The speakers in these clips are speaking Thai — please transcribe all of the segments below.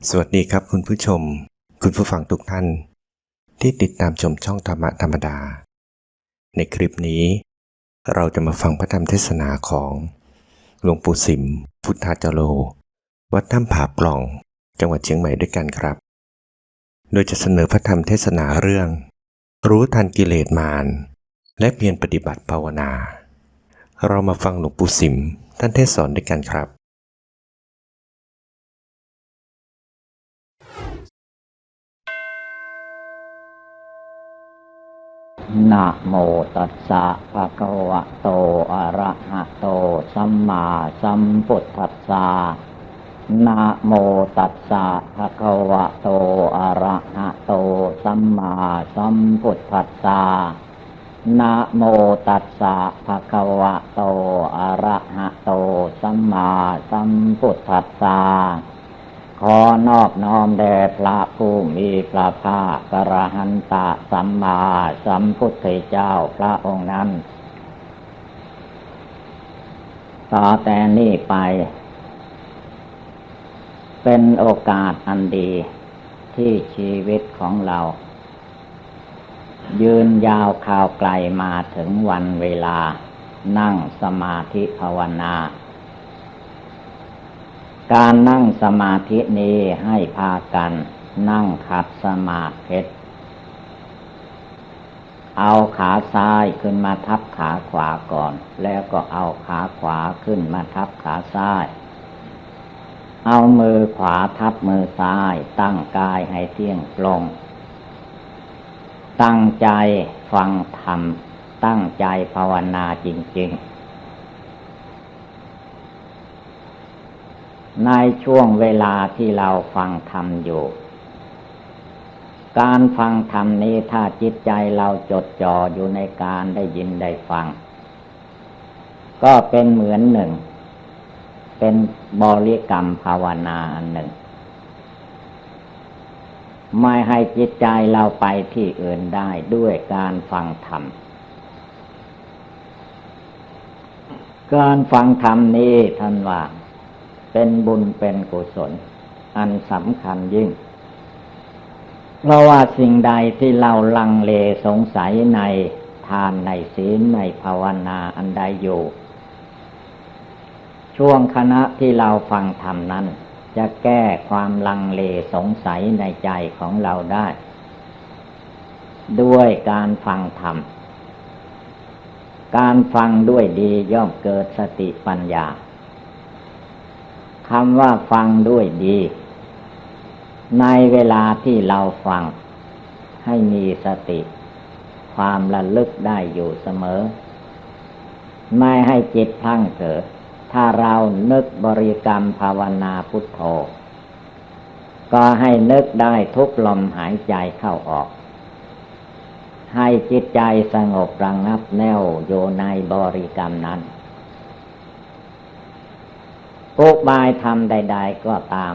สวัสดีครับคุณผู้ชมคุณผู้ฟังทุกท่านที่ติดตามชมช่องธรรมะธรรมดาในคลิปนี้เราจะมาฟังพระธรรมเทศนาของหลวงปู่สิมพุทธาจโรวัดถ้ำผาปล่องจังหวัดเชียงใหม่ด้วยกันครับโดยจะเสนอพระธรรมเทศนาเรื่องรู้ทันกิเลสมารและเพียรปฏิบัติภาวนาเรามาฟังหลวงปู่สิมท่านเทศสอนด้วยกันครับนะโมตัสสะภะคะวะโตอะระหะโตสัมมาสัมพุทธัสสะนะโมตัสสะภะคะวะโตอะระหะโตสัมมาสัมพุทธัสสะนะโมตัสสะภะคะวะโตอะระหะโตสัมมาสัมพุทธัสสะขอนอบน้อมแด่พระผู้มีพระภาคอรหันตสัมมาสัมพุทธเจ้าพระองค์นั้นต่อแต่นี้ไปเป็นโอกาสอันดีที่ชีวิตของเรายืนยาวข่าวไกลมาถึงวันเวลานั่งสมาธิภาวนาการนั่งสมาธินี้ให้พากันนั่งขัดสมาธิเอาขาซ้ายขึ้นมาทับขาขวาก่อนแล้วก็เอาขาขวาขึ้นมาทับขาซ้ายเอามือขวาทับมือซ้ายตั้งกายให้เที่ยงตรงตั้งใจฟังธรรมตั้งใจภาวนาจริงๆในช่วงเวลาที่เราฟังธรรมอยู่การฟังธรรมนี้ถ้าจิตใจเราจดจ่ออยู่ในการได้ยินได้ฟังก็เป็นเหมือนหนึ่งเป็นบริกรรมภาวนาอันหนึ่งไม่ให้จิตใจเราไปที่อื่นได้ด้วยการฟังธรรมการฟังธรรมนี้ท่านว่าเป็นบุญเป็นกุศลอันสำคัญยิ่งเพราะว่าสิ่งใดที่เราลังเลสงสัยในทานในศีลในภาวนาอันใดอยู่ช่วงขณะที่เราฟังธรรมนั้นจะแก้ความลังเลสงสัยในใจของเราได้ด้วยการฟังธรรมการฟังด้วยดีย่อมเกิดสติปัญญาคำว่าฟังด้วยดีในเวลาที่เราฟังให้มีสติความระลึกได้อยู่เสมอไม่ให้จิตพลั้งเผลอถ้าเรานึกบริกรรมภาวนาพุทโธก็ให้นึกได้ทุกลมหายใจเข้าออกให้จิตใจสงบระงับแน่วอยู่ในบริกรรมนั้นอุบายธรรมใดๆก็ตาม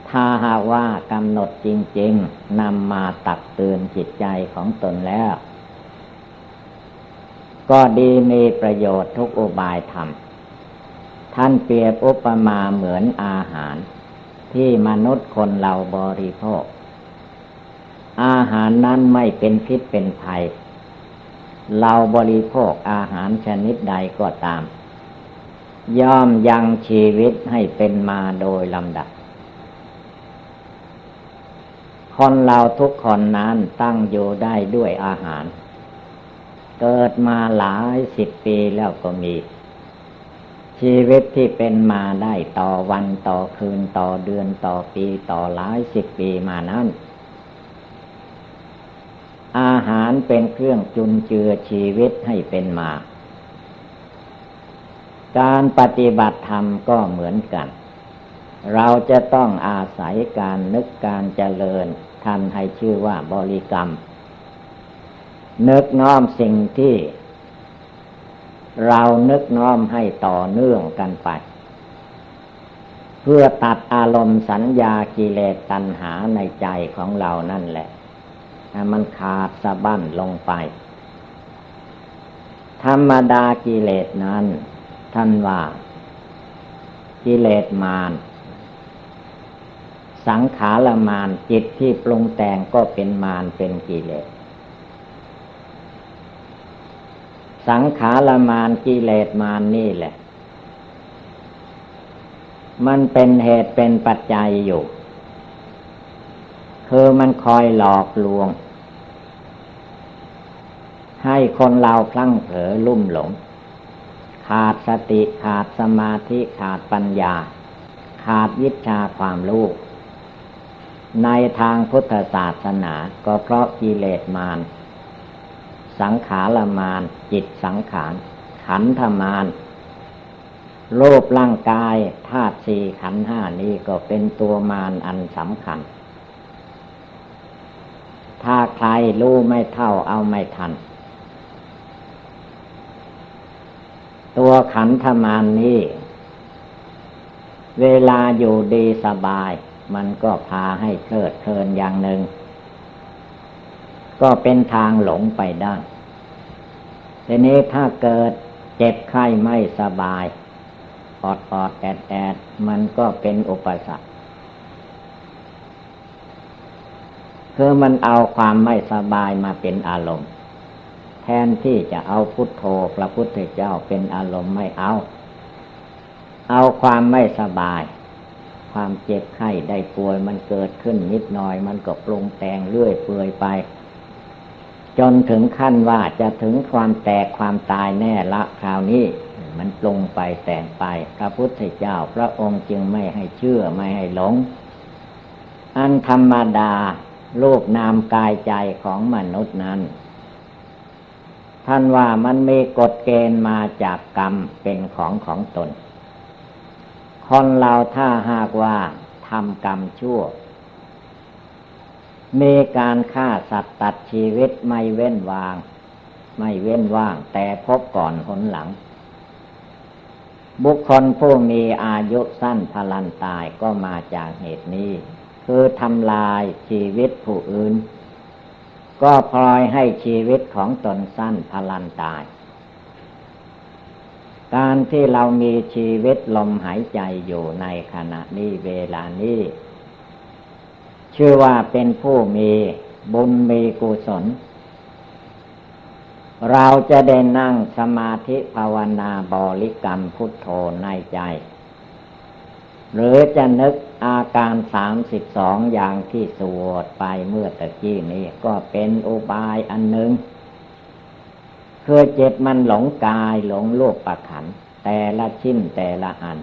ถ้าหากว่ากำหนดจริงๆนำมาตักเตือนจิตใจของตนแล้วก็ดีมีประโยชน์ทุกอุบายธรรมท่านเปรียบอุปมาเหมือนอาหารที่มนุษย์คนเราบริโภคอาหารนั้นไม่เป็นพิษเป็นภัยเราบริโภคอาหารชนิดใดก็ตามย่อมยังชีวิตให้เป็นมาโดยลำดับคนเราทุกคนนั้นตั้งอยู่ได้ด้วยอาหารเกิดมาหลายสิบปีแล้วก็มีชีวิตที่เป็นมาได้ต่อวันต่อคืนต่อเดือนต่อปีต่อหลายสิบปีมานั้นอาหารเป็นเครื่องจุนเจือชีวิตให้เป็นมาการปฏิบัติธรรมก็เหมือนกันเราจะต้องอาศัยการนึกการเจริญท่านให้ชื่อว่าบริกรรมนึกน้อมสิ่งที่เรานึกน้อมให้ต่อเนื่องกันไปเพื่อตัดอารมณ์สัญญากิเลสตัณหาในใจของเรานั่นแหละให้มันขาดสะบั้นลงไปธรรมดากิเลสนั้นท่านว่ากิเลสมาร สังขารมารจิตที่ปรุงแต่งก็เป็นมารเป็นกิเลสสังขารมารกิเลสมารนี่แหละมันเป็นเหตุเป็นปัจจัยอยู่คือมันคอยหลอกลวงให้คนเราพลั้งเผลอลุ่มหลงขาดสติขาดสมาธิขาดปัญญาขาดวิชาความรู้ในทางพุทธศาสนาก็เพราะกิเลสมารสังขารมารจิตสังขารขันธมารรูปร่างกายธาตุสี่ขันธ์ห้านี้ก็เป็นตัวมารอันสำคัญถ้าใครรู้ไม่เท่าเอาไม่ทันตัวขันธมารนี้เวลาอยู่ดีสบายมันก็พาให้เพลิดเพลินอย่างหนึ่งก็เป็นทางหลงไปได้ทีนี้ถ้าเกิดเจ็บไข้ไม่สบายอดแอดมันก็เป็นอุปสรรคคือมันเอาความไม่สบายมาเป็นอารมณ์แทนที่จะเอาพุทโธพระพุทธเจ้าเป็นอารมณ์ไม่เอาความไม่สบายความเจ็บไข้ได้ป่วยมันเกิดขึ้นนิดหน่อยมันก็ปรุงแต่งเรื่อยเปื่อยไปจนถึงขั้นว่าจะถึงความแตกความตายแน่ละคราวนี้มันปรุงไปแต่งไปพระพุทธเจ้าพระองค์จึงไม่ให้เชื่อไม่ให้หลงอันธรรมดารูปนามกายใจของมนุษย์นั้นท่านว่ามันมีกฎเกณฑ์มาจากกรรมเป็นของตนคนเราถ้าหากว่าทำกรรมชั่วมีการฆ่าสัตว์ตัดชีวิตไม่เว้นว่างแต่พบก่อนหนหลังบุคคลผู้มีอายุสั้นพลันตายก็มาจากเหตุนี้คือทำลายชีวิตผู้อื่นก็พลอยให้ชีวิตของตนสั้นพลันตายการที่เรามีชีวิตลมหายใจอยู่ในขณะนี้เวลานี้ชื่อว่าเป็นผู้มีบุญมีกุศลเราจะได้นั่งสมาธิภาวนาบริกรรมพุทโธในใจหรือจะนึกอาการ32อย่างที่สวดไปเมื่อตะกี้นี้ก็เป็นอุบายอันหนึ่งคือจิตมันหลงกายหลงรูปขันธ์แต่ละชิ้นแต่ละอัน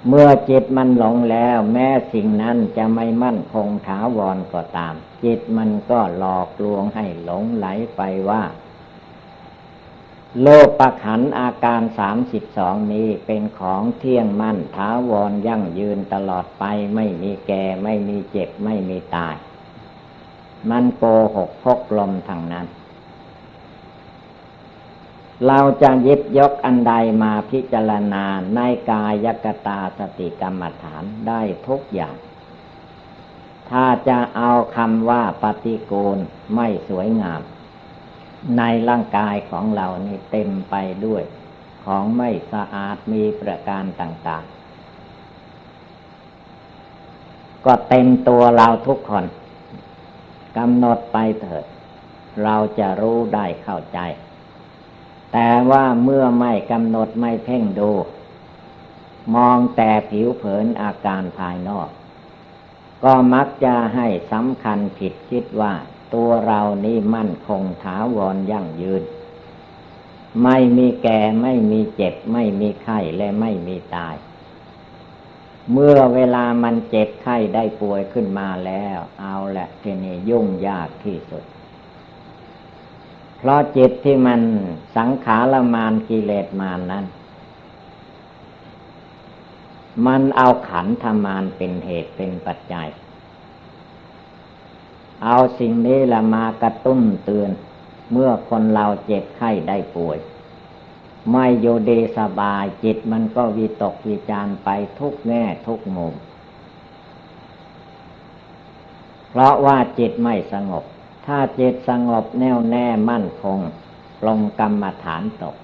เมื่อจิตมันหลงแล้วแม้สิ่งนั้นจะไม่มั่นคงถาวรก็ตามจิตมันก็หลอกลวงให้หลงไหลไปว่าโลภขันธ์อาการ32นี้เป็นของเที่ยงมั่นถาวรยั่งยืนตลอดไปไม่มีแก่ไม่มีเจ็บไม่มีตายมันโกหกพกลมทั้งนั้นเราจะหยิบยกอันใดมาพิจารณาในกายกตาสติกรรมฐานได้ทุกอย่างถ้าจะเอาคำว่าปฏิกูลไม่สวยงามในร่างกายของเรานี่เต็มไปด้วยของไม่สะอาดมีประการต่างๆก็เต็มตัวเราทุกคนกำหนดไปเถิดเราจะรู้ได้เข้าใจแต่ว่าเมื่อไม่กำหนดไม่เพ่งดูมองแต่ผิวเผินอาการภายนอกก็มักจะให้สำคัญผิดคิดว่าตัวเรานี่มั่นคงถาวรยั่งยืนไม่มีแก่ไม่มีเจ็บไม่มีไข้และไม่มีตายเมื่อเวลามันเจ็บไข้ได้ป่วยขึ้นมาแล้วเอาละทีนี้ยุ่งยากที่สุดเพราะจิตที่มันสังขารมารกิเลสมารนั้นมันเอาขันธมารเป็นเหตุเป็นปัจจัยเอาสิ่งนี้ละมากระตุ้นเตือนเมื่อคนเราเจ็บไข้ได้ป่วยไม่อยู่ดีสบายจิตมันก็วิตกวิจารไปทุกแง่ทุกมุมเพราะว่าจิตไม่สงบถ้าจิตสงบแน่วแน่มั่นคงลงกรรมฐานตก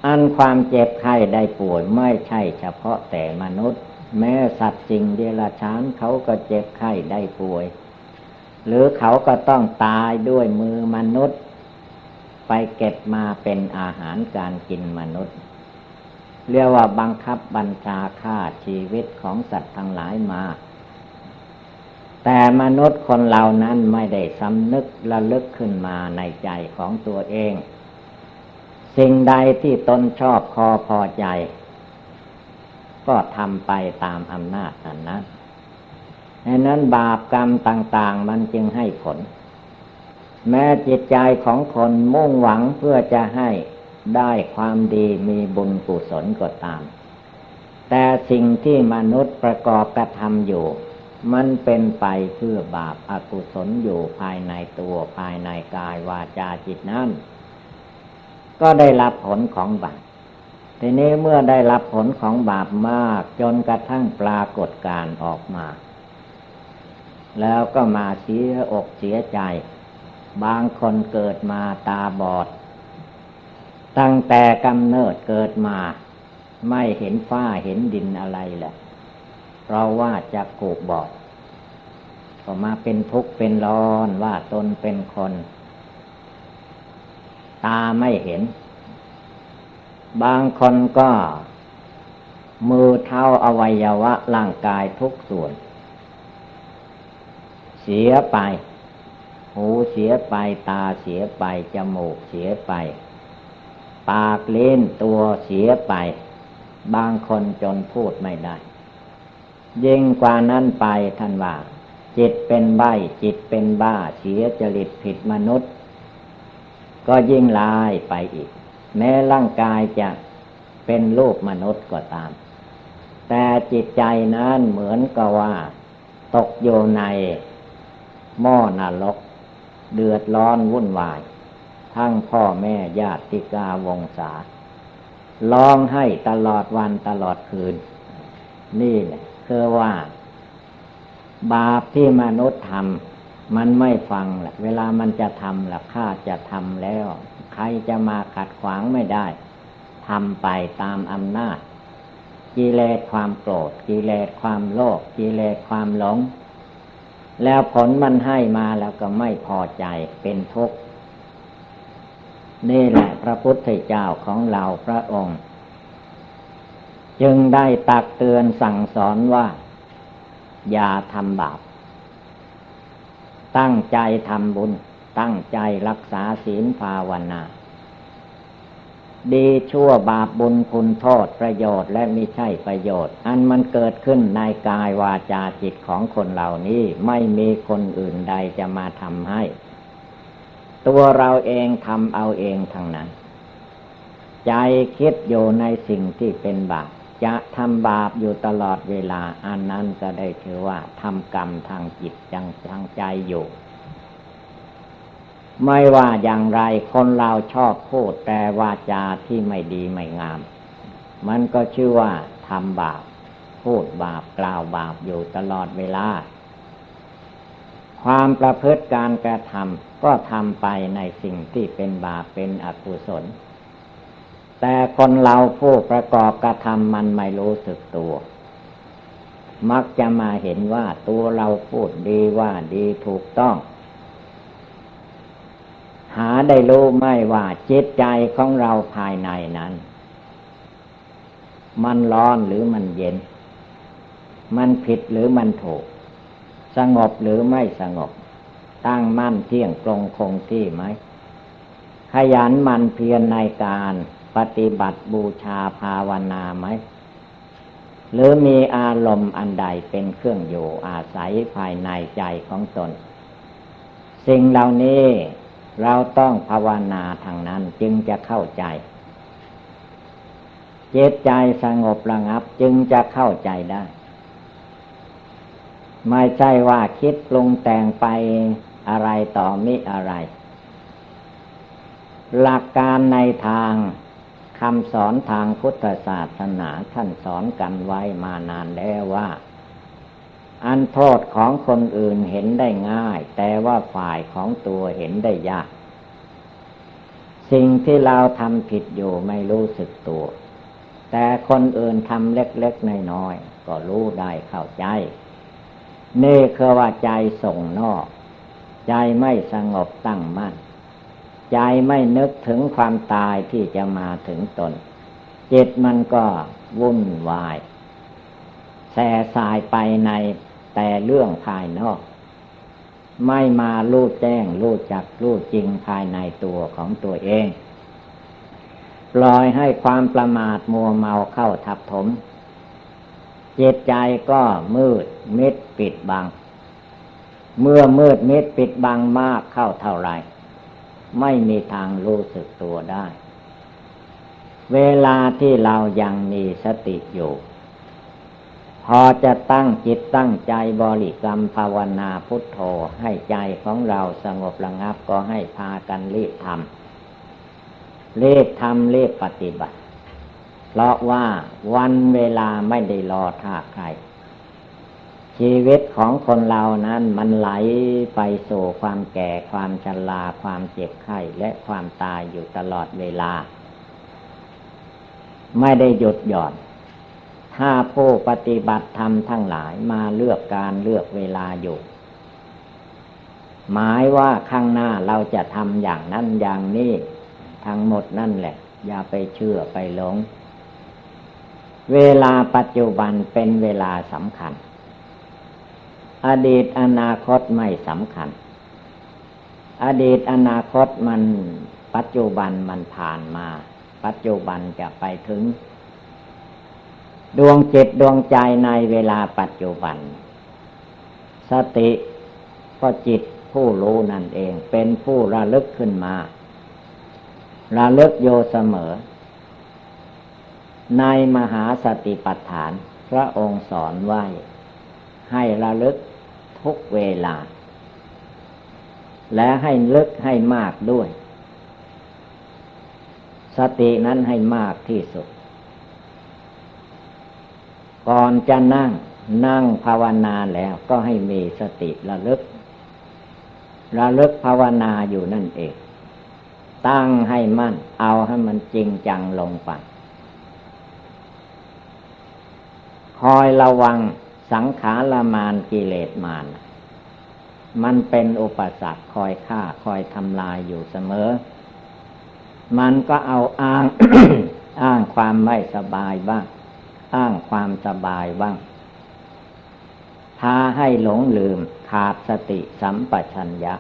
อันความเจ็บไข้ได้ป่วยไม่ใช่เฉพาะแต่มนุษย์ แม้สัตว์สิ่งเดรัจฉานเขาก็เจ็บไข้ได้ป่วยหรือเขาก็ต้องตายด้วยมือมนุษย์ไปเก็บมาเป็นอาหารการกินมนุษย์เรียกว่าบังคับบัญชาฆ่าชีวิตของสัตว์ทั้งหลายมาแต่มนุษย์คนเหล่านั้นไม่ได้สำนึกระลึกขึ้นมาในใจของตัวเองสิ่งใดที่ตนชอบพอใจก็ทำไปตามอำนาจนั้นดังนั้นบาปกรรมต่างๆมันจึงให้ผลแม้จิตใจของคนมุ่งหวังเพื่อจะให้ได้ความดีมีบุญกุศลก็ตามแต่สิ่งที่มนุษย์ประกอบกระทำอยู่มันเป็นไปเพื่อบาปอกุศลอยู่ภายในตัวภายในกายวาจาจิตนั้นก็ได้รับผลของบาปทีนี้เมื่อได้รับผลของบาปมากจนกระทั่งปรากฏการออกมาแล้วก็มาเสียอกเสียใจบางคนเกิดมาตาบอดตั้งแต่กำเนิดเกิดมาไม่เห็นฟ้าเห็นดินอะไรแหละเพราะว่าจะกูกบอดก็มาเป็นทุกข์เป็นร้อนว่าตนเป็นคนตาไม่เห็นบางคนก็มือเท้าอวัยวะร่างกายทุกส่วนเสียไปหูเสียไปตาเสียไปจมูกเสียไปปากเล่นตัวเสียไปบางคนจนพูดไม่ได้ยิ่งกว่านั้นไปท่านว่าจิตเป็นใบ้จิตเป็นบ้าเสียจริตผิดมนุษย์ก็ยิ่งลายไปอีกแม้ร่างกายจะเป็นรูปมนุษย์ก็ตามแต่จิตใจนั้นเหมือนกับว่าตกอยู่ในหม้อนรกเดือดร้อนวุ่นวายทั้งพ่อแม่ญาติกาวงศาร้องให้ตลอดวันตลอดคืนนี่แหละคือว่าบาปที่มนุษย์ทำมันไม่ฟังแหละเวลามันจะทำล่ะข้าจะทำแล้วใครจะมาขัดขวางไม่ได้ทำไปตามอำนาจกิเลสความโกรธกิเลสความโลภกิเลสความหลงแล้วผลมันให้มาแล้วก็ไม่พอใจเป็นทุกข์นี่แหละพระพุทธเจ้าของเราพระองค์จึงได้ตักเตือนสั่งสอนว่าอย่าทำบาปตั้งใจทำบุญตั้งใจรักษาศีลภาวนาดีชั่วบาปบุญคุณโทษประโยชน์และไม่ใช่ประโยชน์อันมันเกิดขึ้นในกายวาจาจิตของคนเหล่านี้ไม่มีคนอื่นใดจะมาทำให้ตัวเราเองทำเอาเองทั้งนั้นใจคิดอยู่ในสิ่งที่เป็นบาปจะทำบาปอยู่ตลอดเวลาอันนั้นก็ได้ถือว่าทำกรรมทางจิตทางใจอยู่ไม่ว่าอย่างไรคนเราชอบพูดแต่วาจาที่ไม่ดีไม่งามมันก็ชื่อว่าทำบาปพูดบาปกล่าวบาปอยู่ตลอดเวลาความประพฤติการกระทำก็ทำไปในสิ่งที่เป็นบาปเป็นอกุศลแต่คนเราผู้ประกอบกระทำมันไม่รู้สึกตัวมักจะมาเห็นว่าตัวเราพูดดีว่าดีถูกต้องหาได้รู้ไม่ว่าจิตใจของเราภายในนั้นมันร้อนหรือมันเย็นมันผิดหรือมันถูกสงบหรือไม่สงบตั้งมั่นเที่ยงตรงคงที่ไหมขยันหมั่นเพียรในการปฏิบัติบูชาภาวนาไหมหรือมีอารมณ์อันใดเป็นเครื่องอยู่อาศัยภายในใจของตนสิ่งเหล่านี้เราต้องภาวนาทางนั้นจึงจะเข้าใจจิตใจสงบระงับจึงจะเข้าใจได้ไม่ใช่ว่าคิดปรุงแต่งไปอะไรต่อมิอะไรหลักการในทางคำสอนทางพุทธศาสนาท่านสอนกันไว้มานานแล้วว่าอันโทษของคนอื่นเห็นได้ง่ายแต่ว่าฝ่ายของตัวเห็นได้ยากสิ่งที่เราทำผิดอยู่ไม่รู้สึกตัวแต่คนอื่นทำเล็กๆน้อยๆ ก็รู้ได้เข้าใจนี่คือว่าใจส่งนอกใจไม่สงบตั้งมั่นใจไม่นึกถึงความตายที่จะมาถึงตนจิตมันก็วุ่นวายแส่สายไปในแต่เรื่องภายนอกไม่มารู้แจ้งรู้จักรู้จริงภายในตัวของตัวเองปล่อยให้ความประมาทมัวเมาเข้าทับถมจิตใจก็มืดมิดปิดบังเมื่อมืดมิดปิดบังมากเข้าเท่าไรไม่มีทางรู้สึกตัวได้เวลาที่เรายังมีสติอยู่พอจะตั้งจิตตั้งใจบริกรรมภาวนาพุทโธให้ใจของเราสงบระงับก็ให้พากันรีบทำรีบปฏิบัติเพราะว่าวันเวลาไม่ได้รอท่าใครชีวิตของคนเรานั้นมันไหลไปสู่ความแก่ความชราความเจ็บไข้และความตายอยู่ตลอดเวลาไม่ได้หยุดหย่อนถ้าผู้ปฏิบัติธรรมทั้งหลายมาเลือกการเลือกเวลาอยู่หมายว่าข้างหน้าเราจะทำอย่างนั้นอย่างนี้ทั้งหมดนั่นแหละอย่าไปเชื่อไปหลงเวลาปัจจุบันเป็นเวลาสำคัญอดีตอนาคตไม่สำคัญอดีตอนาคตมันปัจจุบันมันผ่านมาปัจจุบันจะไปถึงดวงจิตดวงใจในเวลาปัจจุบันสติก็จิตผู้รู้นั่นเองเป็นผู้ระลึกขึ้นมาระลึกอยู่เสมอในมหาสติปัฏฐานพระองค์สอนไว้ให้ระลึกทุกเวลาและให้ลึกให้มากด้วยสตินั้นให้มากที่สุดก่อนจะนั่งภาวนาแล้วก็ให้มีสติระลึกภาวนาอยู่นั่นเองตั้งให้มั่นเอาให้มันจริงจังลงไปคอยระวังสังขารมารกิเลสมารมันเป็นอุปสรรคคอยฆ่าคอยทำลายอยู่เสมอมันก็เอาอ้าง อ้างความไม่สบายบ้างอ้างความสบายบ้างพาให้หลงลืมขาดสติสัมปชัญญะ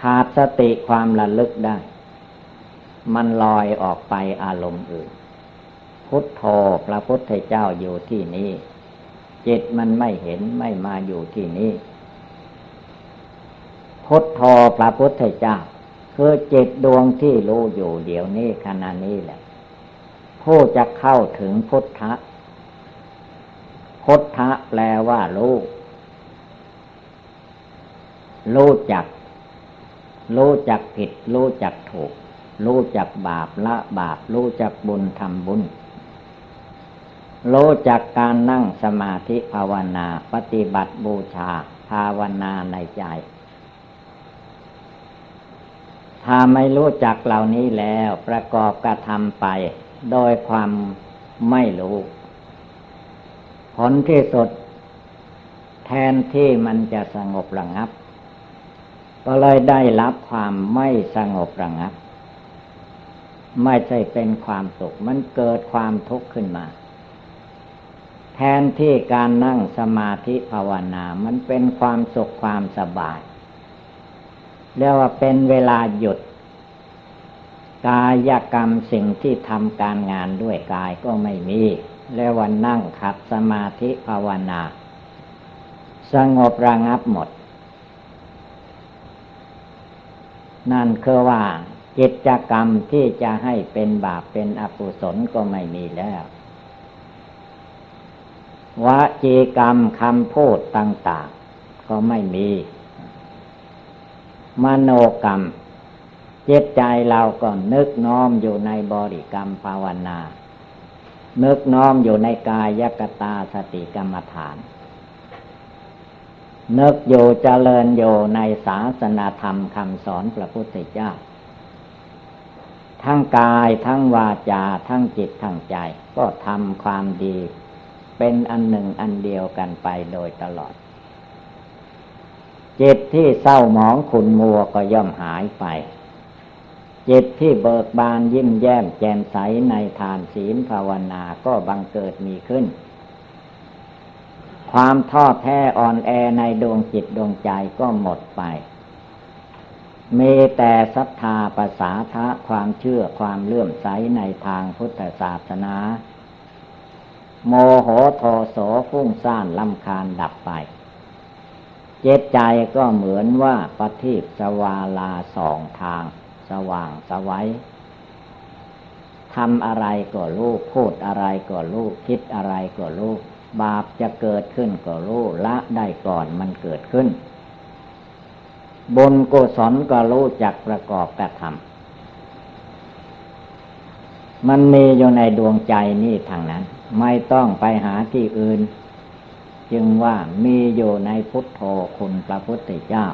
ขาดสติความระลึกได้มันลอยออกไปอารมณ์อื่นพุทโธพระพุทธเจ้าอยู่ที่นี้จิตมันไม่เห็นไม่มาอยู่ที่นี้พุทโธพระพุทธเจ้าคือจิตดวงที่รู้อยู่เดี๋ยวนี้ขณะนี้แหละผู้จะเข้าถึงพุทธะพุทธะแปลว่ารู้จักผิดรู้จักถูกรู้จักบาปละบาปรู้จักบุญทำบุญรู้จักการนั่งสมาธิภาวนาปฏิบัติบูชาภาวนาในใจถ้าไม่รู้จักเหล่านี้แล้วประกอบกระทำไปโดยความไม่รู้ผลที่สุดแทนที่มันจะสงบระงับก็เลยได้รับความไม่สงบระงับไม่ใช่เป็นความสุขมันเกิดความทุกข์ขึ้นมาแทนที่การนั่งสมาธิภาวนามันเป็นความสุขความสบายเรียกว่าเป็นเวลาหยุดกายกรรมสิ่งที่ทำการงานด้วยกายก็ไม่มีแล้ววันนั่งขัดสมาธิภาวนาสงบระงับหมดนั่นคือว่ากิจกรรมที่จะให้เป็นบาปเป็นอกุศลก็ไม่มีแล้ววจีกรรมคำพูดต่างๆก็ไม่มีมโนกรรมจิตใจเราก็นึกน้อมอยู่ในบริกรรมภาวนานึกน้อมอยู่ในกายกตาสติกรรมฐานนึกอยู่เจริญอยู่ในศาสนาธรรมคำสอนพระพุทธเจ้า ทั้งกายทั้งวาจาทั้งจิตทั้งใจก็ทำความดีเป็นอันหนึ่งอันเดียวกันไปโดยตลอดจิตที่เศร้าหมองขุ่นมัวก็ย่อมหายไปจิตที่เบิกบานยิ้มแย้มแจ่มใสในทานศีลภาวนาก็บังเกิดมีขึ้นความท้อแท้อ่อนแอในดวงจิตดวงใจก็หมดไปมีแต่ศรัทธาประสาทะความเชื่อความเลื่อมใสในทางพุทธศาสนาโมโหโทโสฟุ้งซ่านรำคาญดับไปจิตใจก็เหมือนว่าประทีปสวาลาสองทางสว่างสวัยทำอะไรก็รู้พูดอะไรก็รู้คิดอะไรก็รู้บาปจะเกิดขึ้นก็รู้ละได้ก่อนมันเกิดขึ้นบุญกุศลก็รู้จักประกอบกระทำมันมีอยู่ในดวงใจนี่ทางนั้นไม่ต้องไปหาที่อื่นจึงว่ามีอยู่ในพุทโธคุณพระพุทธเจ้า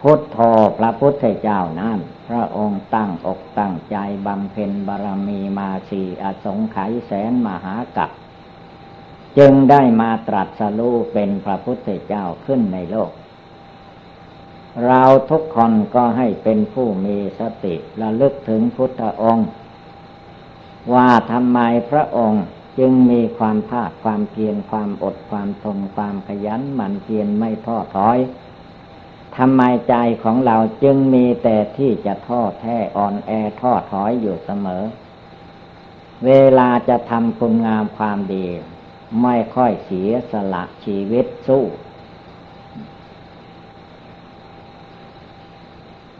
พุทโธพระพุทธเจ้านั้นพระองค์ตั้งอกตั้งใจบำเพ็ญบารมีมาสี่อสงไขยแสนมหากัปจึงได้มาตรัสรู้เป็นพระพุทธเจ้าขึ้นในโลกเราทุกคนก็ให้เป็นผู้มีสติระลึกถึงพุทธองค์ว่าทำไมพระองค์จึงมีความภาคความเพียรความอดความทนความขยันหมั่นเพียรไม่ท้อถอยทำไมใจของเราจึงมีแต่ที่จะท้อแท้อ่อนแอท้อถอยอยู่เสมอเวลาจะทำคุณงามความดีไม่ค่อยเสียสละชีวิตสู้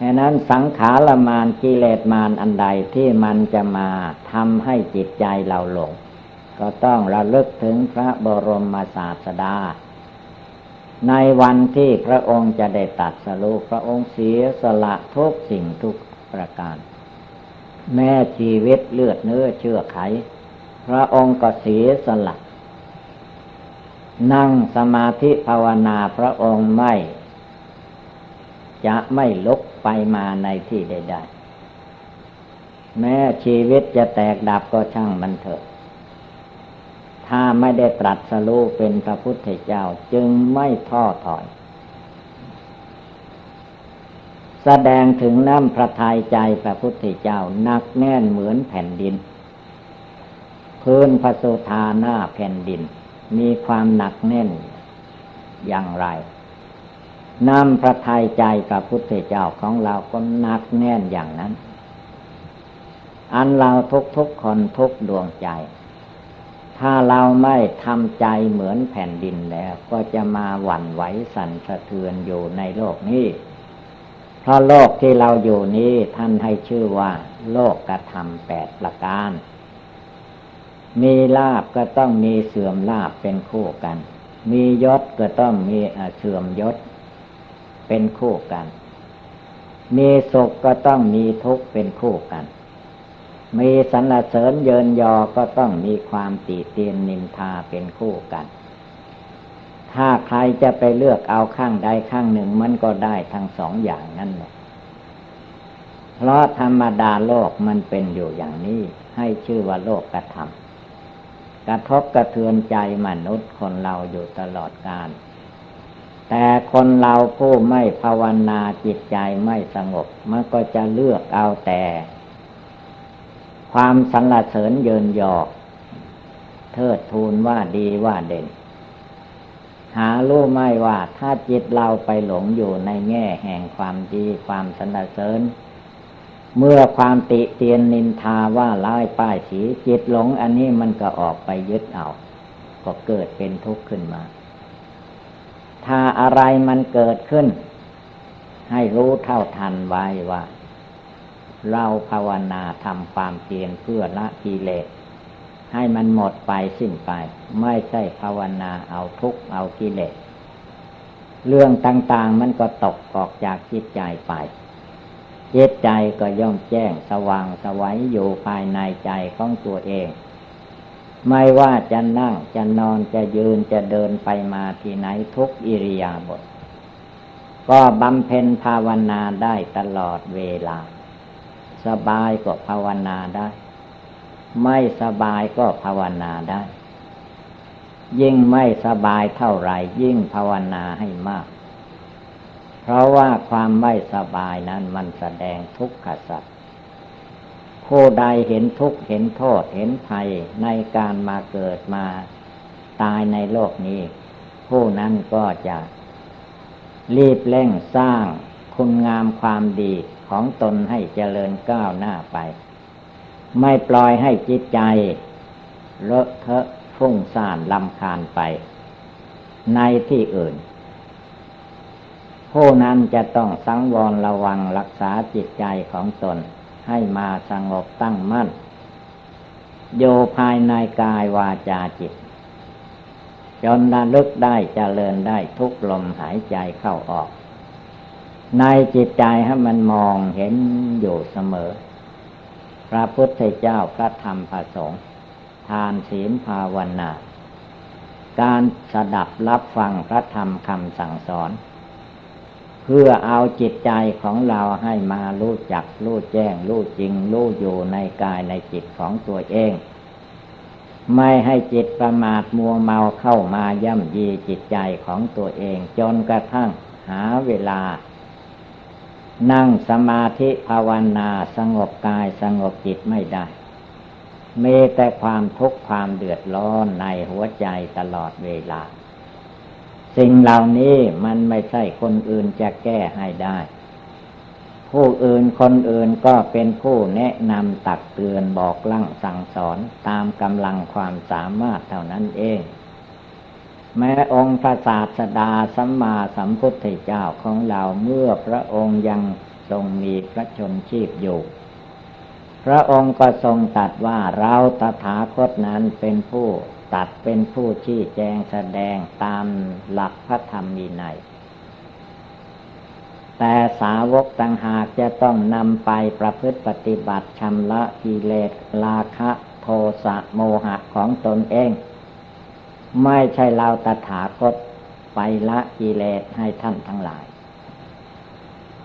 ฉะนั้นสังขารมารกิเลสมารอันใดที่มันจะมาทำให้จิตใจเราหลงก็ต้องระลึกถึงพระบรมศาสดาในวันที่พระองค์จะได้ตรัสรู้พระองค์เสียสละทุกสิ่งทุกประการแม้ชีวิตเลือดเนื้อเชื่อไขพระองค์ก็เสียสละนั่งสมาธิภาวนาพระองค์ไม่ลุกไปมาในที่ใดๆแม้ชีวิตจะแตกดับก็ช่างมันเถอะถ้าไม่ได้ตรัสรู้เป็นพระพุทธเจ้าจึงไม่ท้อถอยแสดงถึงน้ำพระทัยใจพระพุทธเจ้าหนักแน่นเหมือนแผ่นดินพื้นพระสุธาหน้าแผ่นดินมีความหนักแน่นอย่างไรน้ำพระทัยใจพระพุทธเจ้าของเราก็หนักแน่นอย่างนั้นอันเราทุกคนทุกดวงใจถ้าเราไม่ทำใจเหมือนแผ่นดินแล้วก็จะมาหวั่นไหวสั่นสะเทือนอยู่ในโลกนี้เพราะโลกที่เราอยู่นี้ท่านให้ชื่อว่าโลกกธรรม8ประการมีลาภก็ต้องมีเสื่อมลาภเป็นคู่กันมียศก็ต้องมีเสื่อมยศเป็นคู่กันมีสุขก็ต้องมีทุกข์เป็นคู่กันมีสรรเสริญเยินยอก็ต้องมีความติเตียนนินทาเป็นคู่กันถ้าใครจะไปเลือกเอาข้างใดข้างหนึ่งมันก็ได้ทั้งสองอย่างนั่นแหละเพราะธรรมดาโลกมันเป็นอยู่อย่างนี้ให้ชื่อว่าโลกกธรรมกระทบกระเทือนใจมนุษย์คนเราอยู่ตลอดกาลแต่คนเราผู้ไม่ภาวนาจิตใจไม่สงบมันก็จะเลือกเอาแต่ความสรรเสริญเยินยอเทิดทูนว่าดีว่าเด่นหารู้ไม่ว่าถ้าจิตเราไปหลงอยู่ในแง่แห่งความดีความสรรเสริญเมื่อความติเตียนนินทาว่าร้ายป้ายสีจิตหลงอันนี้มันก็ออกไปยึดเอาก็เกิดเป็นทุกข์ขึ้นมาถ้าอะไรมันเกิดขึ้นให้รู้เท่าทันไว้ว่าเราภาวนาทำความเพียรเพื่อละกิเลสให้มันหมดไปสิ้นไปไม่ใช่ภาวนาเอาทุกข์เอากิเลสเรื่องต่างๆมันก็ตกออกจากจิตใจไปจิตใจก็ย่อมแจ้งสว่างไสวอยู่ภายในใจของตัวเองไม่ว่าจะนั่งจะนอนจะยืนจะเดินไปมาที่ไหนทุกอิริยาบถก็บำเพ็ญภาวนาได้ตลอดเวลา สบายก็ภาวนาได้ไม่สบายก็ภาวนาได้ยิ่งไม่สบายเท่าไหร่ยิ่งภาวนาให้มากเพราะว่าความไม่สบายนั้นมันแสดงทุกขสัจผู้ใดเห็นทุกข์เห็นโทษเห็นภัยในการมาเกิดมาตายในโลกนี้ผู้นั้นก็จะรีบเร่งสร้างคุณงามความดีของตนให้เจริญก้าวหน้าไปไม่ปล่อยให้จิตใจเลอะเทอะฟุ้งซ่านรำคาญไปในที่อื่นผู้นั้นจะต้องสังวรระวังรักษาจิตใจของตนให้มาสงบตั้งมั่นโยภายในกายวาจาจิตจนระลึกได้เจริญได้ทุกลมหายใจเข้าออกในจิตใจให้มันมองเห็นอยู่เสมอพระพุทธเจ้าพระธรรมพระสงฆ์ทานศีลภาวนาการสดับรับฟังพระธรรมคำสั่งสอนเพื่อเอาจิตใจของเราให้มารู้จักรู้แจ้งรู้จริงรู้อยู่ในกายในจิตของตัวเองไม่ให้จิตประมาทมัวเมาเข้ามาย่ำยีจิตใจของตัวเองจนกระทั่งหาเวลานั่งสมาธิภาวนาสงบกายสงบจิตไม่ได้มีแต่ความทุกข์ความเดือดร้อนในหัวใจตลอดเวลาสิ่งเหล่านี้มันไม่ใช่คนอื่นจะแก้ให้ได้ผู้อื่นคนอื่นก็เป็นผู้แนะนำตักเตือนบอกลั่งสั่งสอนตามกำลังความสามารถเท่านั้นเองแม้องค์พระศาสดาสัมมาสัมพุทธเจ้าของเราเมื่อพระองค์ยังทรงมีพระชนชีพอยู่พระองค์ก็ทรงตรัสว่าเราตถาคตนั้นเป็นผู้ตรัสเป็นผู้ชี้แจงแสดงตามหลักพระธรรมวินัยแต่สาวกต่างหากจะต้องนำไปประพฤติปฏิบัติชำระกิเลสราคะโทสะโมหะของตนเองไม่ใช่เราตถาคตไปละกิเลสให้ท่านทั้งหลาย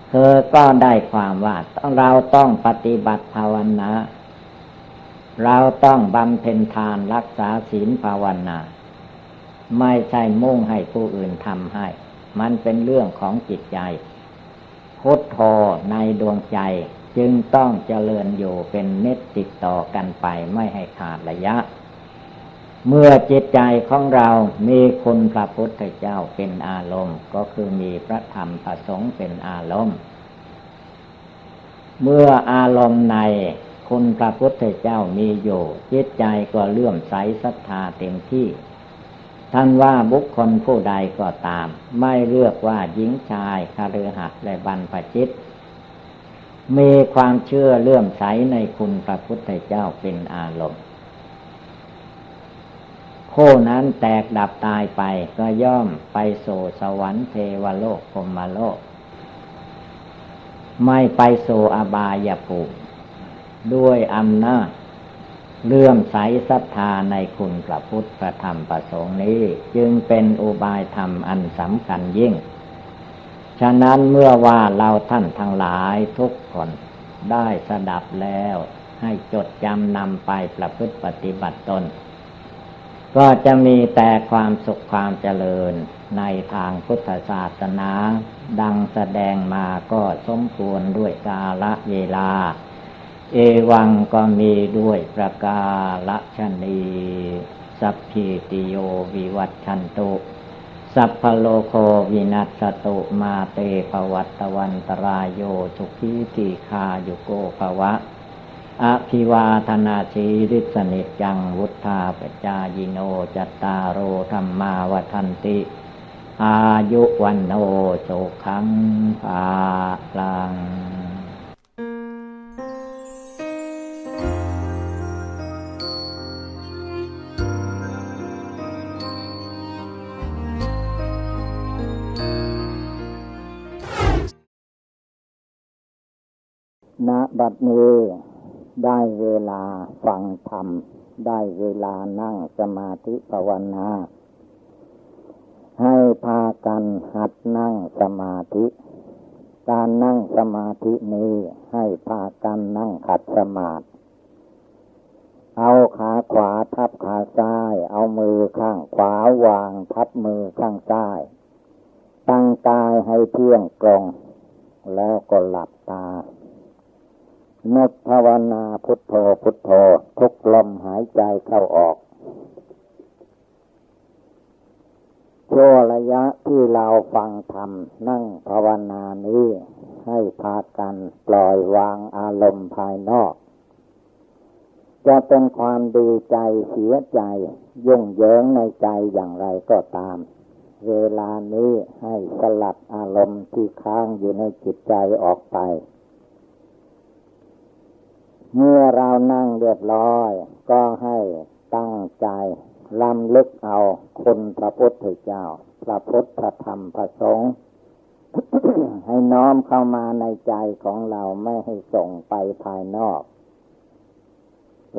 เธอก็ได้ความว่าเราต้องปฏิบัติภาวนาเราต้องบำเพ็ญทานรักษาศีลภาวนาไม่ใช่มุ่งให้ผู้อื่นทำให้มันเป็นเรื่องของจิตใจพุทโธในดวงใจจึงต้องเจริญอยู่เป็นเม็ดติดต่อกันไปไม่ให้ขาดระยะเมื่อจิตใจของเรามีคุณพระพุทธเจ้าเป็นอารมณ์ก็คือมีพระธรรมพระสงฆ์เป็นอารมณ์เมื่ออารมณ์ในคุณพระพุทธเจ้ามีอยู่จิตใจก็เลื่อมใสศรัทธาเต็มที่ท่านว่าบุคคลผู้ใดก็ตามไม่เลือกว่าหญิงชายคฤหัสถ์และบรรพชิตมีความเชื่อเลื่อมใสในคุณพระพุทธเจ้าเป็นอารมณ์ผู้นั้นแตกดับตายไปก็ย่อมไปสู่สวรรค์เทวโลกพรหมโลกไม่ไปสู่อบายภูมิด้วยอำนาจเลื่อมใสศรัทธาในคุณพระพุทธพระธรรมพระสงฆ์นี้จึงเป็นอุบายธรรมอันสำคัญยิ่งฉะนั้นเมื่อว่าเราท่านทั้งหลายทุกคนได้สดับแล้วให้จดจำนำไปประพฤติปฏิบัติตนก็จะมีแต่ความสุขความเจริญในทางพุทธศาสนาดังแสดงมาก็สมควรด้วยกาลเวลาเอวังก็มีด้วยประกาศนีสัพพิติโยวิวัชชันตุสัพพโลโควินัสสตุมาเตภวัตวันตรายโยสุขีทีคายุโกภวะอภิวาทนาสีริสนิจังวุธาปจายิโนจัตตารโอธรรมาวัฏันติอายุวันโนสุขังภาลังณ บัดนี้ได้เวลาฟังธรรมได้เวลานั่งสมาธิภาวนาให้พากันหัดนั่งสมาธิ การนั่งสมาธินี้ให้พากันนั่งขัดสมาธิเอาขาขวาทับขาซ้ายเอามือข้างขวาวางทับมือข้างซ้ายตั้งกายให้เที่ยงตรงแล้วก็หลับตานึกภาวนาพุทโธพุทโธทุกลมหายใจเข้าออกช่วงระยะที่เราฟังธรรมนั่งภาวนานี้ให้พากันปล่อยวางอารมณ์ภายนอกจะเป็นความดีใจเสียใจยุ่งเหยิงในใจอย่างไรก็ตามเวลานี้ให้สลัดอารมณ์ที่ค้างอยู่ในจิตใจออกไปเมื่อเรานั่งเรียบร้อยก็ให้ตั้งใจรำลึกเอาคุณพระพุทธเจ้าพระพุทธธรรมพระสงฆ์ ให้น้อมเข้ามาในใจของเราไม่ให้ส่งไปภายนอก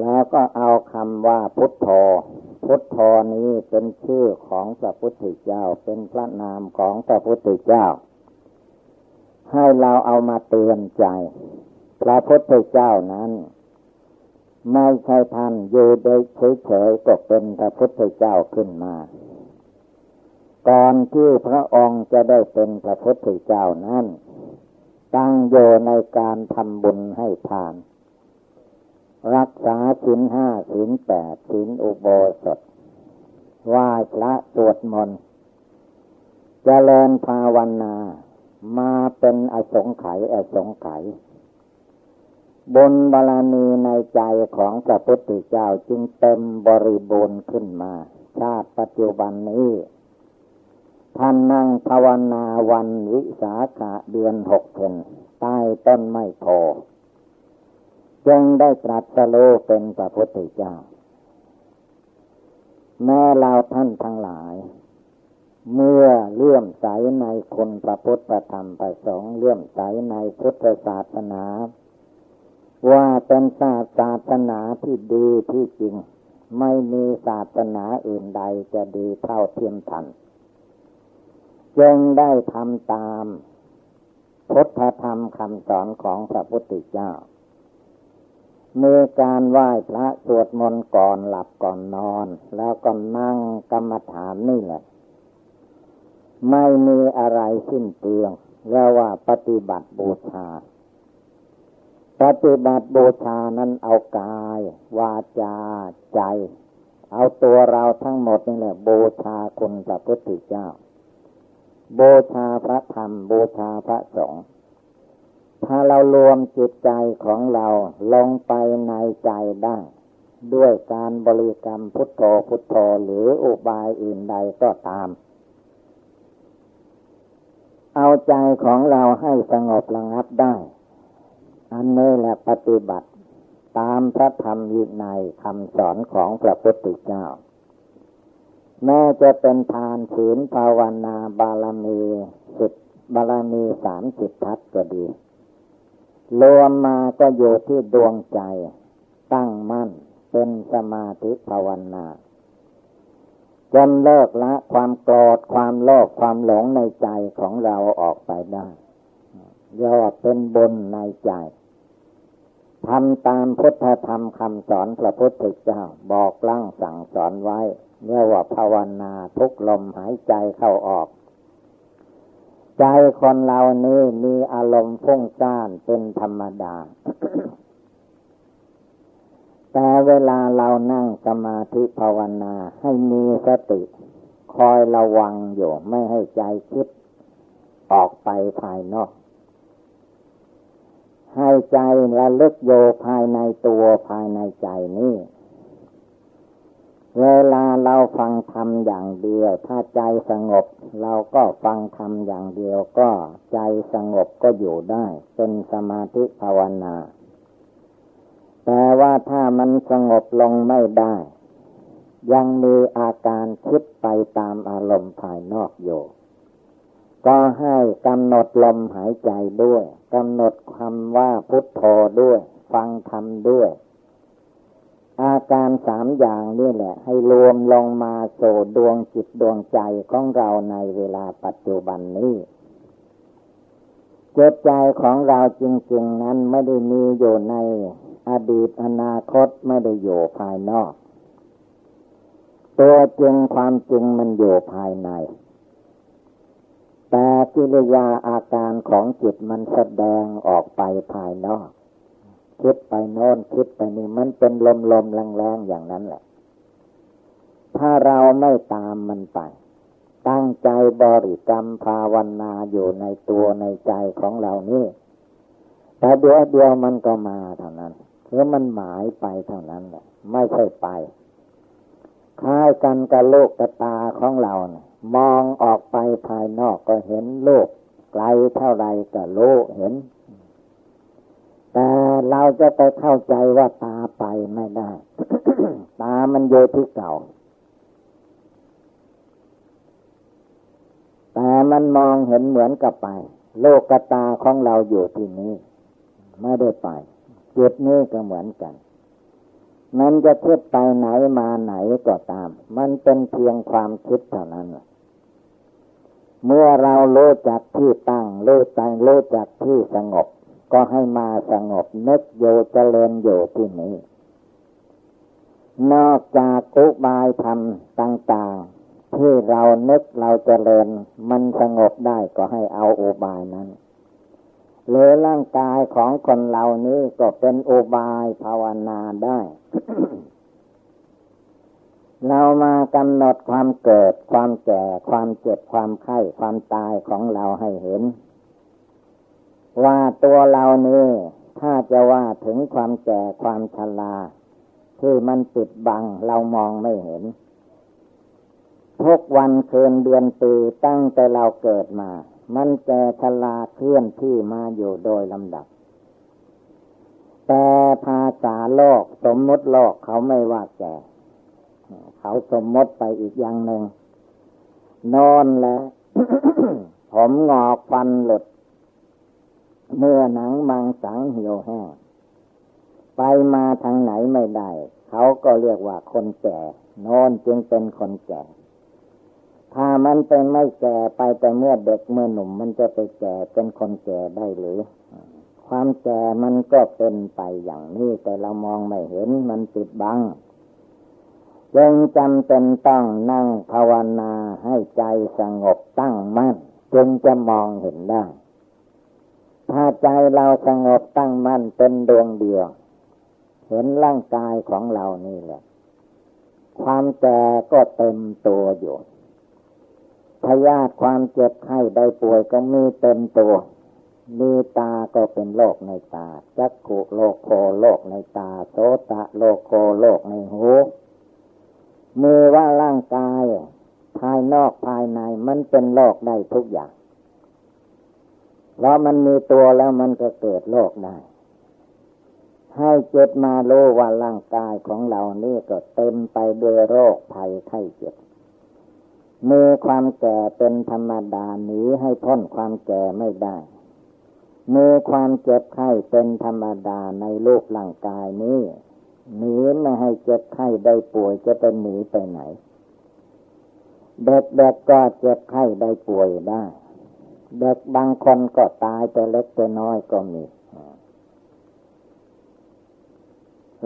แล้วก็เอาคำว่าพุทโธพุทโธนี้เป็นชื่อของพระพุทธเจ้าเป็นพระนามของพระพุทธเจ้าให้เราเอามาเตือนใจพระพุทธเจ้านั้นไม่ใช่ท่านอยู่โดยเฉยๆก็เป็นพระพุทธเจ้าขึ้นมาก่อนที่พระองค์จะได้เป็นพระพุทธเจ้านั้นตั้งอยู่ในการทำบุญให้ทานรักษาศีล 5 ศีล 8 ศีลอุโบสถไหว้พระสวดมนต์เจริญภาวนามาเป็นอสงไขยบุญบารมีในใจของพระพุทธเจ้าจึงเต็มบริบูรณ์ขึ้นมาชาติปัจจุบันนี้ท่านนั่งภาวนาวันวิสาขเดือน6 เพ็ญใต้ต้นไม้โพจึงได้ตรัสรู้เป็นพระพุทธเจ้าแม้เราท่านทั้งหลายเมื่อเลื่อมใสในคุณพระพุทธพระธรรมพระสงฆ์เลื่อมใสในพุทธศาสนาว่าเป็นศาสนาที่ดีที่จริงไม่มีศาสนาอื่นใดจะดีเท่าเทียมทันจึงได้ทำตามพุทธธรรมคำสอนของพระพุทธเจ้ามีการไหว้พระสวดมนต์ก่อนหลับก่อนนอนแล้วก็นั่งกรรมฐานนี่แหละไม่มีอะไรสิ้นเปลืองเรียกว่าปฏิบัติบูชาปฏิบัติบูชานั้นเอากายวาจาใจเอาตัวเราทั้งหมดนี่แหละบูชาคุณพระพุทธเจ้าบูชาพระธรรมบูชาพระสงฆ์ถ้าเรารวมจิตใจของเราลงไปในใจได้ด้วยการบริกรรมพุทโธพุทโธหรืออุบายอื่นใดก็ตามเอาใจของเราให้สงบระงับได้อันนี้แหละปฏิบัติตามพระธรรมวินัยคำสอนของพระพุทธเจ้าแม้จะเป็นทานศีลภาวนาบารมี10 บารมี 30 ทัศก็ดีรวมมาก็อยู่ที่ดวงใจตั้งมั่นเป็นสมาธิภาวนาจนเลิกละความโกรธความโลภความหลงในใจของเราออกไปได้เรียกว่าเป็นบุญในใจทำตามพุทธธรรมคำสอนพระพุทธเจ้าบอกลั่งสั่งสอนไว้เรียกว่าภาวนาทุกลมหายใจเข้าออกใจคนเรานี้มีอารมณ์ฟุ้งซ่านเป็นธรรมดา แต่เวลาเรานั่งสมาธิภาวนาให้มีสติคอยระวังอยู่ไม่ให้ใจคิดออกไปภายนอกให้ใจระลึกโยภายในตัวภายในใจนี้เวลาเราฟังธรรมอย่างเดียวถ้าใจสงบเราก็ฟังธรรมอย่างเดียวก็ใจสงบก็อยู่ได้เป็นสมาธิภาวนาแต่ว่าถ้ามันสงบลงไม่ได้ยังมีอาการคิดไปตามอารมณ์ภายนอกอยู่ก็ให้กำหนดลมหายใจด้วยกำหนดคำว่าพุทโธด้วยฟังธรรมด้วยอาการ3 อย่างนี่แหละให้รวมลงมาสู่ดวงจิตดวงใจของเราในเวลาปัจจุบันนี้ จิตใจของเราจริงๆนั้นไม่ได้มีอยู่ในอดีตอนาคตไม่ได้อยู่ภายนอกตัวจริงความจริงมันอยู่ภายในแต่กิริยาอาการของจิตมันแสดงออกไปภายนอกคิดไปโน่นคิดไปนี่มันเป็นลมๆแรงๆอย่างนั้นแหละถ้าเราไม่ตามมันไปตั้งใจบริกรรมภาวนาอยู่ในตัวในใจของเรานี่แต่เดียวมันก็มาเท่านั้นคือมันหมายไปเท่านั้นแหละไม่ใช่ไปคล้ายกันกับโลกตาของเราเนี่ยมองออกไปภายนอกก็เห็นโลกไกลเท่าไรก็รู้เห็นแต่เราจะไปเข้าใจว่าตาไปไม่ได้ ตามันอยู่ที่เก่าแต่มันมองเห็นเหมือนกับไปโลกตาของเราอยู่ที่นี้ไม่ได้ไปจิตนี้ก็เหมือนกันมันจะคิดไปไหนมาไหนก็ตามมันเป็นเพียงความคิดเท่านั้นเมื่อเรารู้จักที่ตั้งรู้จักที่สงบก็ให้มาสงบนึกอยู่เจริญอยู่ที่นี้นอกจากอุบายธรรมต่างๆที่เรานึกเราเจริญมันสงบได้ก็ให้เอาอุบายนั้นหรือร่างกายของคนเรานี้ก็เป็นอุบายภาวนาได้ เรามากำหนดความเกิดความแก่ความเจ็บความไข้ความตายของเราให้เห็นว่าตัวเรานี้ถ้าจะว่าถึงความแก่ความชราที่มันปิดบังเรามองไม่เห็นทุกวันคืนเดือนปีตั้งแต่เราเกิดมามันแก่ชราเคลื่อนที่มาอยู่โดยลำดับแต่ภาษาโลกสมมติโลกเขาไม่ว่าแก่เขาสมมติไปอีกอย่างหนึ่งนอนแล้ว ผมงอกฟันหลุดเนื้อหนังมังสังเหี่ยวแห้งไปมาทางไหนไม่ได้เขาก็เรียกว่าคนแก่นอนจึงเป็นคนแก่ถ้ามันเป็นไม่แก่ไปแต่เมื่อเด็กเมื่อหนุ่มมันจะไปแก่เป็นคนแก่ได้หรือความแก่มันก็เป็นไปอย่างนี้แต่เรามองไม่เห็นมันปิดบังจึงจำเป็นต้องนั่งภาวนาให้ใจสงบตั้งมั่นจึงจะมองเห็นได้ถ้าใจเราสงบตั้งมั่นเป็นดวงเดียวเห็นร่างกายของเรานี่แหละความแก่ก็เต็มตัวอยู่พยาธิความเจ็บไข้ได้ป่วยก็มีเต็มตัวมีตาก็เป็นโรคในตาจักขุโลโคโรคในตาโสตโลโคโรคในหูมีว่าร่างกายภายนอกภายในมันเป็นโรคได้ทุกอย่างแล้วมันมีตัวแล้วมันก็เกิดโรคได้ให้จิตมารู้ว่าร่างกายของเรานี่ก็เต็มไปด้วยโรคภัยไข้เจ็บมีความแก่เป็นธรรมดาหนีให้พ้นความแก่ไม่ได้มีความเจ็บไข้เป็นธรรมดาในรูปร่างกายนี้หนีไม่ให้เจ็บไข้ได้ป่วยจะเป็นหนีไปไหนเด็กๆก็เจ็บไข้ได้ป่วยได้เด็กบางคนก็ตายแต่เล็กแต่น้อยก็มี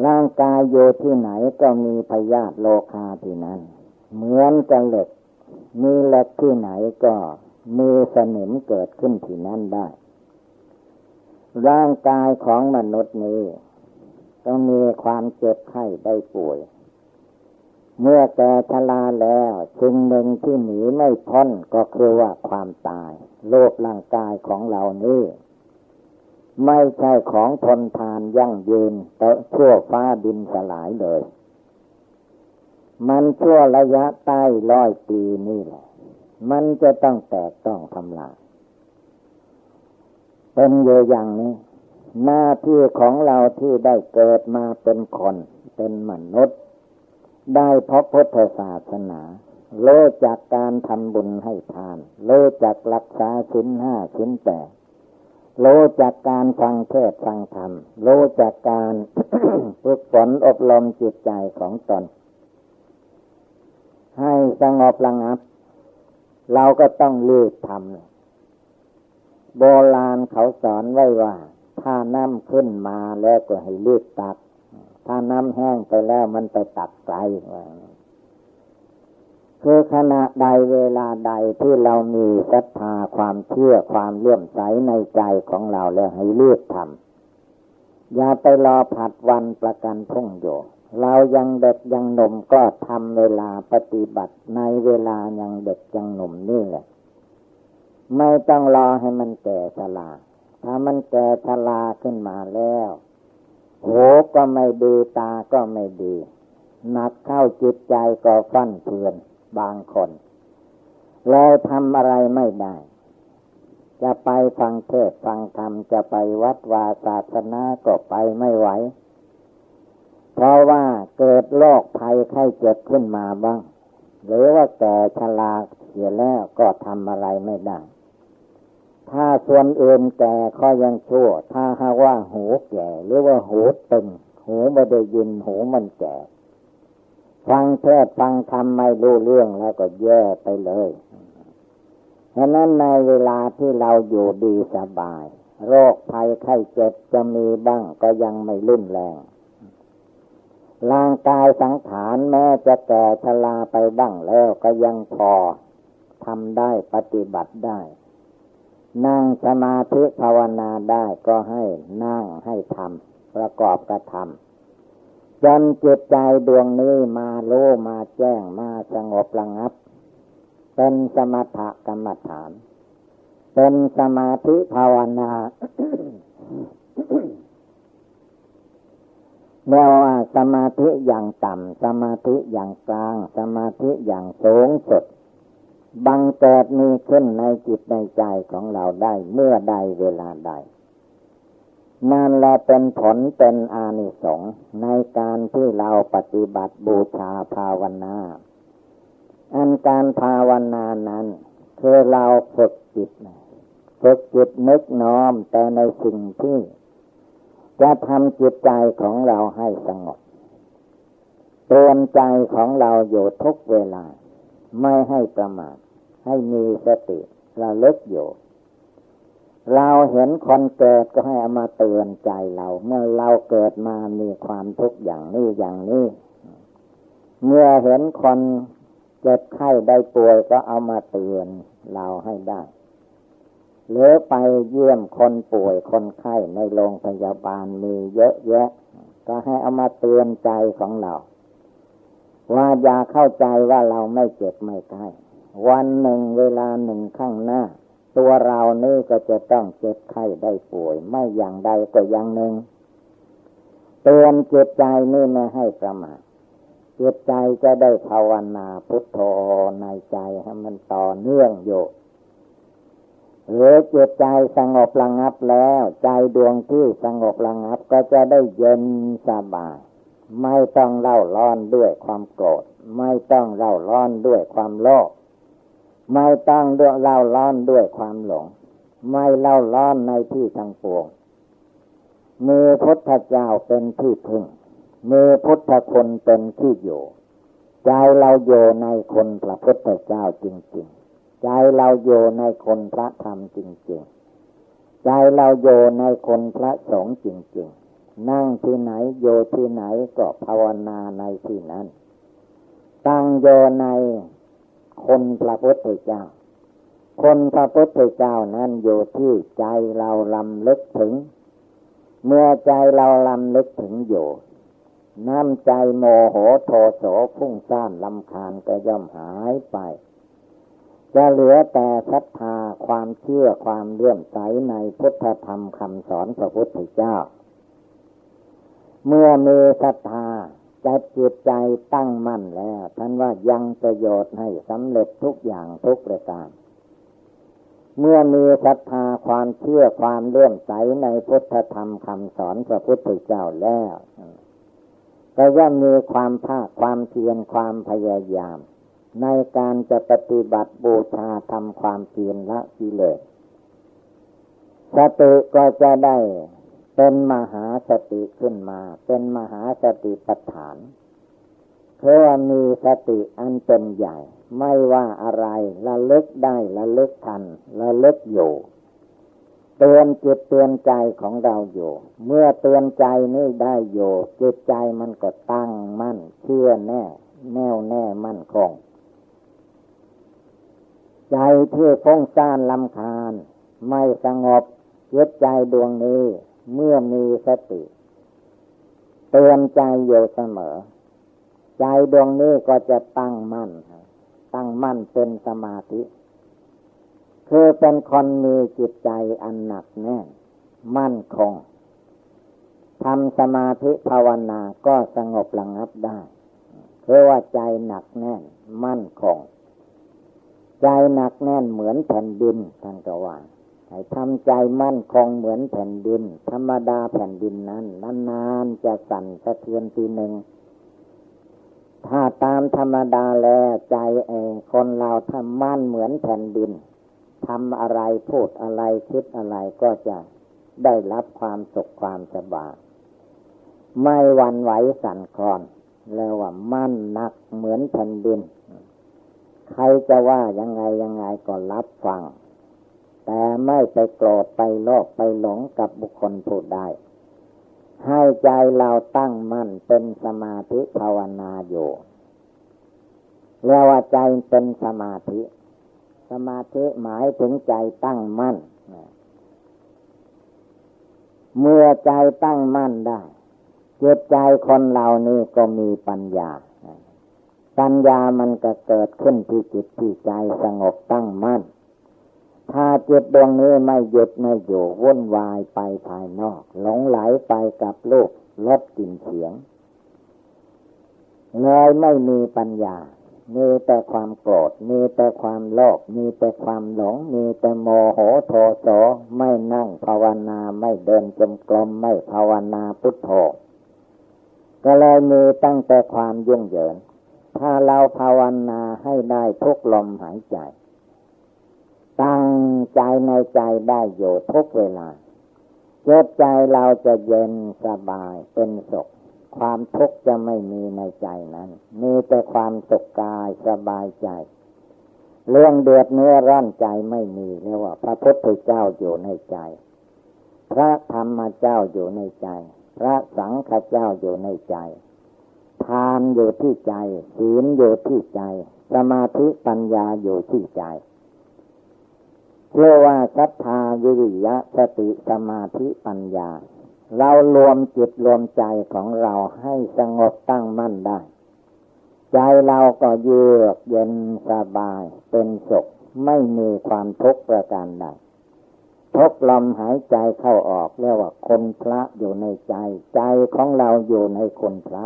ร่างกายอยู่ที่ไหนก็มีพยาธิโรคาที่นั้นเหมือนกับเหล็กมีเหล็กที่ไหนก็มีสนิมเกิดขึ้นที่นั่นได้ร่างกายของมนุษย์นี้ต้องมีความเจ็บไข้ได้ป่วยเมื่อแก่ชราแล้วสิ่งหนึ่งที่หนีไม่พ้นก็คือว่าความตายโลกร่างกายของเรานี้ไม่ใช่ของทนทานยั่งยืนแต่ชั่วฟ้าดินสลายเลยมันชั่วระยะใต้100 ปีนี่แหละมันจะต้องแตกต้องทำลายเป็นอยู่อย่างนี้หน้าที่ของเราที่ได้เกิดมาเป็นคนเป็นมนุษย์ได้พบพุทธศาสนารู้จักการทำบุญให้ทานรู้จักรักษาศีล 5 ศีล 8รู้จักการฟังเทศน์ฟังธรรมรู้จักการ ฝึกฝนอบรมจิตใจของตนให้สงบระงับเราก็ต้องรีบท โบราณเขาสอนไว้ว่าถ้าน้ำขึ้นมาแล้วก็ให้รีบตักถ้าน้ำแห้งไปแล้วมันไปตักไกลคือขณะใดเวลาใดที่เรามีศรัทธาความเชื่อความเลื่อมใสในใจของเราแล้วให้รีบทำอย่าไปรอผัดวันประกันพรุ่งอยู่เรายังเด็กยังหนุ่มก็ทำเวลาปฏิบัติในเวลายังเด็กยังหนุ่มนี่แหละไม่ต้องรอให้มันแก่ชราถ้ามันแก่ชราขึ้นมาแล้วหูก็ไม่ดีตาก็ไม่ดีหนักเข้าจิตใจก็ฟั่นเฟือนบางคนแล้วทำอะไรไม่ได้จะไปฟังเทศน์ฟังธรรมจะไปวัดวาศาสนาก็ไปไม่ไหวเพราะว่าเกิดโรคภัยไข้เจ็บขึ้นมาบ้างหรือว่าแก่ชราเสียแล้วก็ทำอะไรไม่ได้ถ้าส่วนอื่นแก่ก็ยังชั่วถ้าหากว่าหูแก่หรือว่าหูตึงหูไม่ได้ยินหูมันแก่ฟังเทศน์ฟังธรรมไม่รู้เรื่องแล้วก็แย่ไปเลยฉะนั้นในเวลาที่เราอยู่ดีสบายโรคภัยไข้เจ็บจะมีบ้างก็ยังไม่รุนแรงร่างกายสังขารแม้จะแก่ชราไปบ้างแล้วก็ยังพอทำได้ปฏิบัติได้นั่งสมาธิภาวนาได้ก็ให้นั่งให้ทำประกอบกระทำจนจิตใจดวงนี้มารู้มาแจ้งมาสงบระงับเป็นสมถกรรมฐานเป็นสมาธิภาวนา เรียกว่าสมาธิอย่างต่ำสมาธิอย่างกลางสมาธิอย่างสูงสุดบังเกิดมีขึ้นในจิตในใจของเราได้เมื่อใดเวลาใดนั่นแหละเป็นผลเป็นอานิสงส์ในการที่เราปฏิบัติบูชาภาวนาอันการภาวนานั้นคือเราฝึกจิตนึกน้อมแต่ในสิ่งที่จะทำจิตใจของเราให้สงบเตือนใจของเราอยู่ทุกเวลาไม่ให้ประมาทให้มีสติระลึกอยู่เราเห็นคนเกิดก็ให้เอามาเตือนใจเราเมื่อเราเกิดมามีความทุกข์อย่างนี้อย่างนี้เมื่อเห็นคนเจ็บไข้ได้ป่วยก็เอามาเตือนเราให้ได้หรือไปเยี่ยมคนป่วยคนไข้ในโรงพยาบาลมีเยอะแยะก็ให้เอามาเตือนใจของเราว่าอย่าเข้าใจว่าเราไม่เจ็บไม่ไข้วันหนึ่งเวลาหนึ่งข้างหน้าตัวเรานี่ก็จะต้องเจ็บไข้ได้ป่วยไม่อย่างใดก็อย่างหนึ่งเตือนจิตใจนี่ไม่ให้ประมาทจิตใจจะได้ภาวนาพุทโธในใจให้มันต่อเนื่องอยู่หรือจิตใจสงบระงับแล้วใจดวงที่สงบระงับก็จะได้เย็นสบายไม่ต้องเล่าร้อนด้วยความโกรธไม่ต้องเล่าร้อนด้วยความโลภไม่ต้องเล่าร้อนด้วยความหลงไม่เล่าร้อนในที่ทั้งปวงมีพุทธเจ้าเป็นที่พึ่งมีพุทธคุณเป็นที่อยู่ใจเราอยู่ในคนพระพุทธเจ้าจริงๆใจเราอยู่ในคนพระธรรมจริงๆใจเราอยู่ในคนพระสงฆ์จริงๆนั่งที่ไหนโยที่ไหนก็ภาวนาในที่นั้นตั้งโยในคนพระพุทธเจ้าคนพระพุทธเจ้านั้นอยู่ที่ใจเราลำลึกถึงเมื่อใจเราลำลึกถึงอยู่น้ำใจโมโหโทโสฟุ้งซ่านรำคาญก็ย่อมหายไปจะเหลือแต่ศรัทธาความเชื่อความเลื่อมใสในพุทธธรรมคำสอนพระพุทธเจ้าเมื่อมีศรัทธาจิตใจตั้งมั่นแล้วท่านว่ายังประโยชน์ให้สำเร็จทุกอย่างทุกประการเมื่อมีศรัทธาความเชื่อความเลื่อมใสในพุทธธรรมคำสอนพระพุทธเจ้าแล้วก็ย่อมมีความภาคความเพียรความพยายามในการจะปฏิบัติบูชาทำความเพียรละกิเลสสติก็จะได้เป็นมหาสติขึ้นมาเป็นมหาสติปัฏฐานเพราะว่ามีสติอันเป็นใหญ่ไม่ว่าอะไรระลึกได้ระลึกทันระลึกอยู่ เตือนจิตเตือนใจของเราอยู่เมื่อเตือนใจนี่ได้อยู่จิตใจมันก็ตั้งมั่นเชื่อแน่แน่วแน่มั่นคงใจที่ฟุ้งซ่านรำคาญไม่สงบจิตใจดวงนี้เมื่อมีสติเตือนใจอยู่เสมอใจดวงนี้ก็จะตั้งมั่นเป็นสมาธิคือเป็นคนมีจิตใจอันหนักแน่นมั่นคงทำสมาธิภาวนาก็สงบระงับได้เพราะว่าใจหนักแน่นมั่นคงใจหนักแน่นเหมือนแผ่นดินท่านก็ว่าให้ทำใจมั่นคงเหมือนแผ่นดินธรรมดาแผ่นดินนั้นนานๆจะสั่นสะเทือนทีหนึ่งถ้าตามธรรมดาแล้วใจคนเราทำมั่นเหมือนแผ่นดินทำอะไรพูดอะไรคิดอะไรก็จะได้รับความสุขความสบายไม่หวั่นไหวสั่นคลอนแล้วว่ามั่นหนักเหมือนแผ่นดินใครจะว่ายังไงก็รับฟังแต่ไม่ไปโกรธไปโลภไปหลงกับบุคคลผู้ใดให้ใจเราตั้งมั่นเป็นสมาธิภาวนาอยู่เรียกว่าใจเป็นสมาธิหมายถึงใจตั้งมั่นเมื่อใจตั้งมั่นได้จิตใจคนเรานี่ก็มีปัญญามันก็เกิดขึ้นที่จิตที่ใจสงบตั้งมั่นถ้าจิตดวงนี้ไม่หยุดไม่อยู่วุ่นวายไปภายนอกหลงไหลไปกับรูปรสกลิ่นเสียงเลยไม่มีปัญญามีแต่ความโกรธมีแต่ความโลภมีแต่ความหลงมีแต่โมโหโทโสไม่นั่งภาวนาไม่เดินจงกรมไม่ภาวนาพุทโธก็เลยมีตั้งแต่ความยุ่งเหยิงถ้าเราภาวนาให้ได้ทุกลมหายใจตั้งใจในใจได้อยู่ทุกเวลาจิตใจเราจะเย็นสบายเป็นสุขความทุกข์จะไม่มีในใจนั้นมีแต่ความสุขกายสบายใจเรื่องเดือดเนื้อร้อนใจไม่มีเรียกว่าพระพุทธเจ้าอยู่ในใจพระธรรมเจ้าอยู่ในใจพระสังฆเจ้าอยู่ในใจทานอยู่ที่ใจศีลอยู่ที่ใจสมาธิปัญญาอยู่ที่ใจเรียกว่าศรัทธาวิริยะสติสมาธิปัญญาเรารวมจิตรวมใจของเราให้สงบตั้งมั่นได้ใจเราก็เยือกเย็นสบายเป็นสุขไม่มีความทุกข์ประการใดทุกลมหายใจเข้าออกเรียกว่าคนพระอยู่ในใจใจของเราอยู่ในคนพระ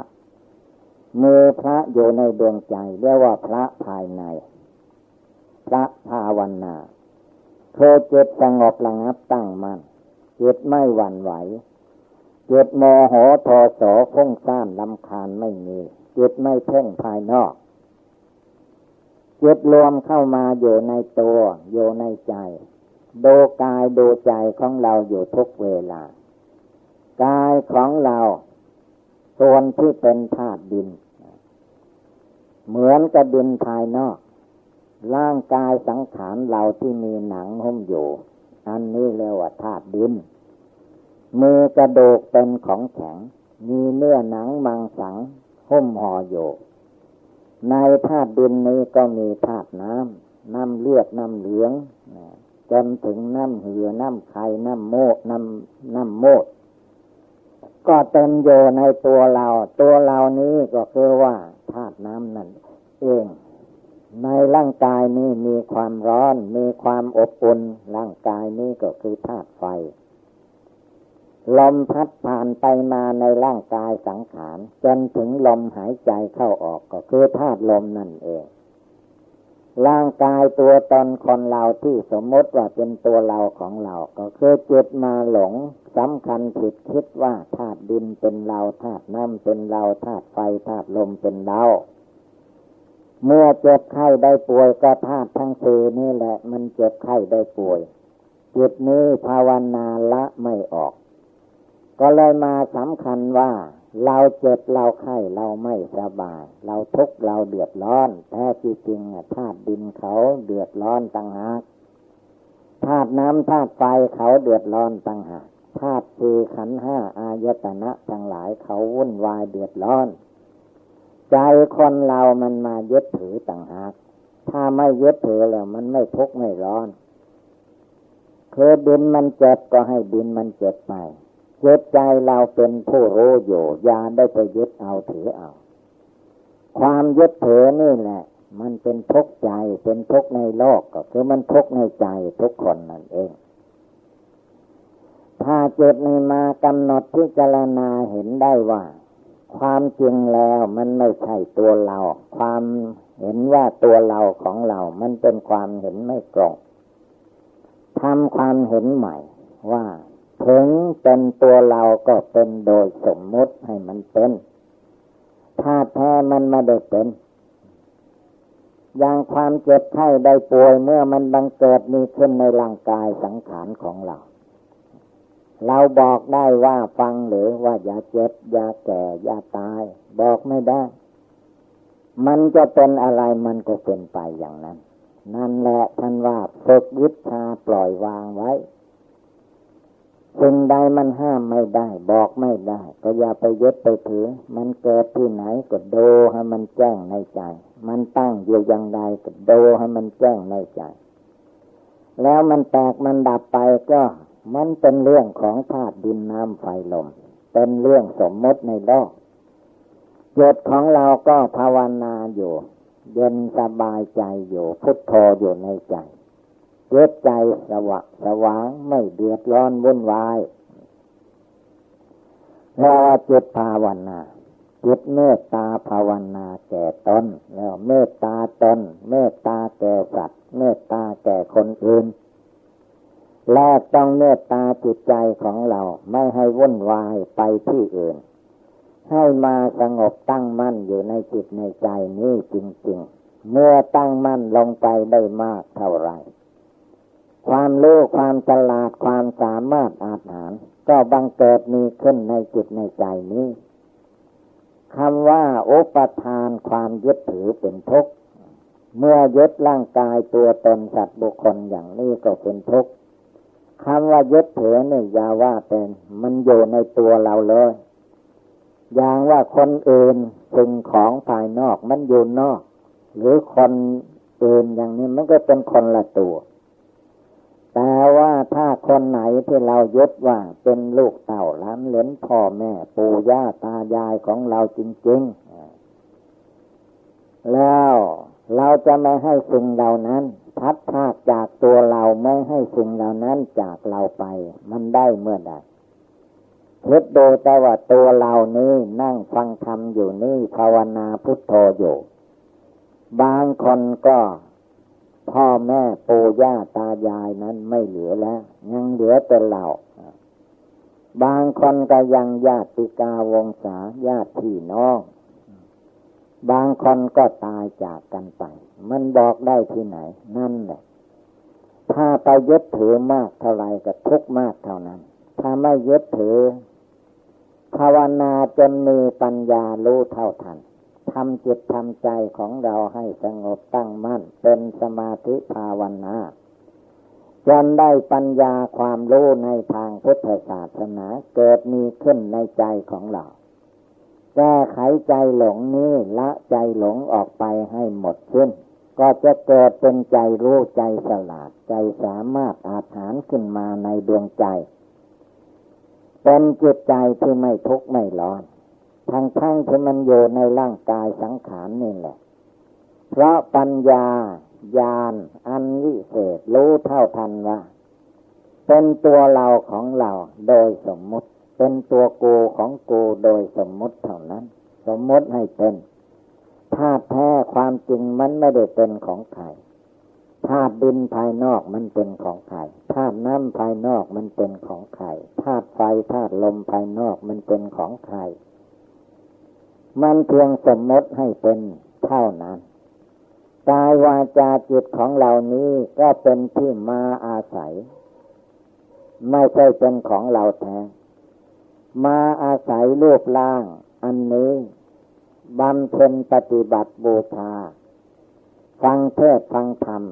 มีพระอยู่ในดวงใจเรียกว่าพระภายในพระภาวนาคือจิตสงบระงับตั้งมั่นจิตไม่หวั่นไหวจิตโมโหโทโสฟุ้งซ่านรำคาญไม่มีจิตไม่เพ่งภายนอกจิตรวมเข้ามาอยู่ในตัวอยู่ในใจดูกายดูใจของเราอยู่ทุกเวลากายของเราส่วนที่เป็นธาตุดินเหมือนกับดินภายนอกร่างกายสังขารเราที่มีหนังหุ้มอยู่อันนี้เรียกว่าธาตุดินมีกระดูกเป็นของแข็งมีเนื้อหนังมังสังหุ้มห่ออยู่ในธาตุดินนี้ก็มีธาตุน้ำเลือดน้ำเหลืองจนถึงน้ำเหือน้ำไข่น้ำโมดก็เต็มอยู่ในตัวเรานี้ก็คือว่าธาตุน้ำนั่นเองในร่างกายนี้มีความร้อนมีความอบอุ่นร่างกายนี้ก็คือธาตุไฟลมพัดผ่านไปมาในร่างกายสังขารจนถึงลมหายใจเข้าออกก็คือธาตุลมนั่นเองร่างกายตัวตนคนเราที่สมมติว่าเป็นตัวเราของเราก็คือจิตมาหลงสำคัญผิดคิดว่าธาตุดินเป็นเราธาตุน้ำเป็นเราธาตุไฟธาตุลมเป็นเราเมื่อเจ็บไข้ได้ป่วยก็ธาตุทั้งสี่นี่แหละมันเจ็บไข้ได้ป่วยจิตนี้ภาวนาละไม่ออกก็เลยมาสำคัญว่าเราเจ็บเราไข้เราไม่สบายเราทุกข์เราเดือดร้อนแท้ที่จริงธาตุดินเขาเดือดร้อนต่างหาก ธาตุน้ำธาตุไฟเขาเดือดร้อนต่างหากธาตุสี่ขันธ์ห้าอายตนะทั้งหลายเขาวุ่นวายเดือดร้อนใจคนเรามันมายึดถือต่างหากถ้าไม่ยึดถือแล้วมันไม่ทุกข์ไม่ร้อนคือดินมันเจ็บก็ให้ดินมันเจ็บไปยึดใจเราเป็นผู้รู้อยู่อย่าได้ไปยึดเอาถือเอาความยึดถือนี่แหละมันเป็นทุกข์ใจเป็นทุกข์ในโลกก็คือมันทุกข์ในใจทุกคนนั่นเองถ้าจิตนี้มากำหนดพิจารณาเห็นได้ว่าความจริงแล้วมันไม่ใช่ตัวเราความเห็นว่าตัวเราของเรามันเป็นความเห็นไม่ตรงทำความเห็นใหม่ว่าถึงเป็นตัวเราก็เป็นโดยสมมุติให้มันเป็นถ้าแท้มันไม่ได้เป็นอย่างความเจ็บไข้ได้ป่วยเมื่อมันบังเกิดมีขึ้นในร่างกายสังขารของเราเราบอกได้ว่าฟังหรือว่าอย่าเจ็บอย่าแก่อย่าตายบอกไม่ได้มันจะเป็นอะไรมันก็เป็นไปอย่างนั้นนั่นแหละท่านว่าฝึกวิชาปล่อยวางไว้สิ่งใดมันห้ามไม่ได้บอกไม่ได้ก็อย่าไปยึดไปถือมันเกิดที่ไหนก็ดูให้มันแจ้งในใจมันตั้งอยู่อย่างใดก็ดูให้มันแจ้งในใจแล้วมันแตกมันดับไปก็มันเป็นเรื่องของธาตุดินน้ำไฟลมเป็นเรื่องสมมติในโลกจิตของเราก็ภาวนาอยู่เย็นสบายใจอยู่พุทโธอยู่ในใจจิตใจสว่างไม่เดือดร้อนวุ่นวายแล้วจิตภาวนาจิตเมตตาภาวนาแก่ตนแล้วเมตตาตนเมตตาแก่สัตว์เมตตาแก่คนอื่นและต้องเมตตาจิตใจของเราไม่ให้วุ่นวายไปที่อื่นให้มาสงบตั้งมั่นอยู่ในจิตในใจนี้จริงๆเมื่อตั้งมั่นลงไปได้มากเท่าไรความรู้ความฉลาดความสามารถอาจหารก็บังเกิดมีขึ้นในจิตในใจนี้คำว่าอุปทานความยึดถือเป็นทุกข์เมื่อยึดร่างกายตัวตนสัตว์บุคคลอย่างนี้ก็เป็นทุกข์คำว่ายึดถือนี่อย่าว่าเป็นมันอยู่ในตัวเราเลยอย่างว่าคนอื่นสิ่งของภายนอกมันอยู่นอกหรือคนอื่นอย่างนี้มันก็เป็นคนละตัวแต่ว่าถ้าคนไหนที่เรายึดว่าเป็นลูกเต่าหลานเหลนพ่อแม่ปู่ย่าตายายของเราจริงๆแล้วเราจะไม่ให้สิ่งเหล่านั้นพัดพรากจากตัวเราไม่ให้สิ่งเหล่านั้นจากเราไปมันได้เมื่อใดคิดดูแต่ว่าตัวเรานี้นั่งฟังธรรมอยู่นี่ภาวนาพุทโธอยู่บางคนก็พ่อแม่ปู่ย่าตายายนั้นไม่เหลือแล้วยังเหลือแต่เราบางคนก็ยังญาติกาวงศาญาติพี่น้องบางคนก็ตายจากกันไปมันบอกได้ที่ไหนนั่นแหละถ้าไปยึดถือมากเท่าไรก็ทุกข์มากเท่านั้นถ้าไม่ยึดถือภาวนาจนมีปัญญารู้เท่าทันทำจิตทำใจของเราให้สงบตั้งมั่นเป็นสมาธิภาวนาจนได้ปัญญาความรู้ในทางพุทธศาสนาเกิดมีขึ้นในใจของเราแก้ไขใจหลงนี้ละใจหลงออกไปให้หมดสิ้นก็จะเกิดเป็นใจรู้ใจฉลาดใจสามารถอาถรรพ์ขึ้นมาในดวงใจเป็นจิตใจที่ไม่ทุกข์ไม่ร้อนทั้งที่มันอยู่ในร่างกายสังขารนี่แหละเพราะปัญญาญาณอันวิเศษรู้เท่าทันว่าเป็นตัวเราของเราโดยสมมุติเป็นตัวกูของกูโดยสมมุติเท่านั้นสมมุติให้เป็นธาตุแท้ความจริงมันไม่ได้เป็นของใครธาตุดินภายนอกมันเป็นของใครธาตุน้ำภายนอกมันเป็นของใครธาตุไฟธาตุลมภายนอกมันเป็นของใครมันเพียงสมมติให้เป็นเท่านั้นกายวาจาจิตของเรานี้ก็เป็นที่มาอาศัยไม่ใช่เป็นของเราแท้มาอาศัยรูปร่างอันนี้บำเพ็ญปฏิบัติบูชาฟังเทศน์ฟังธรรม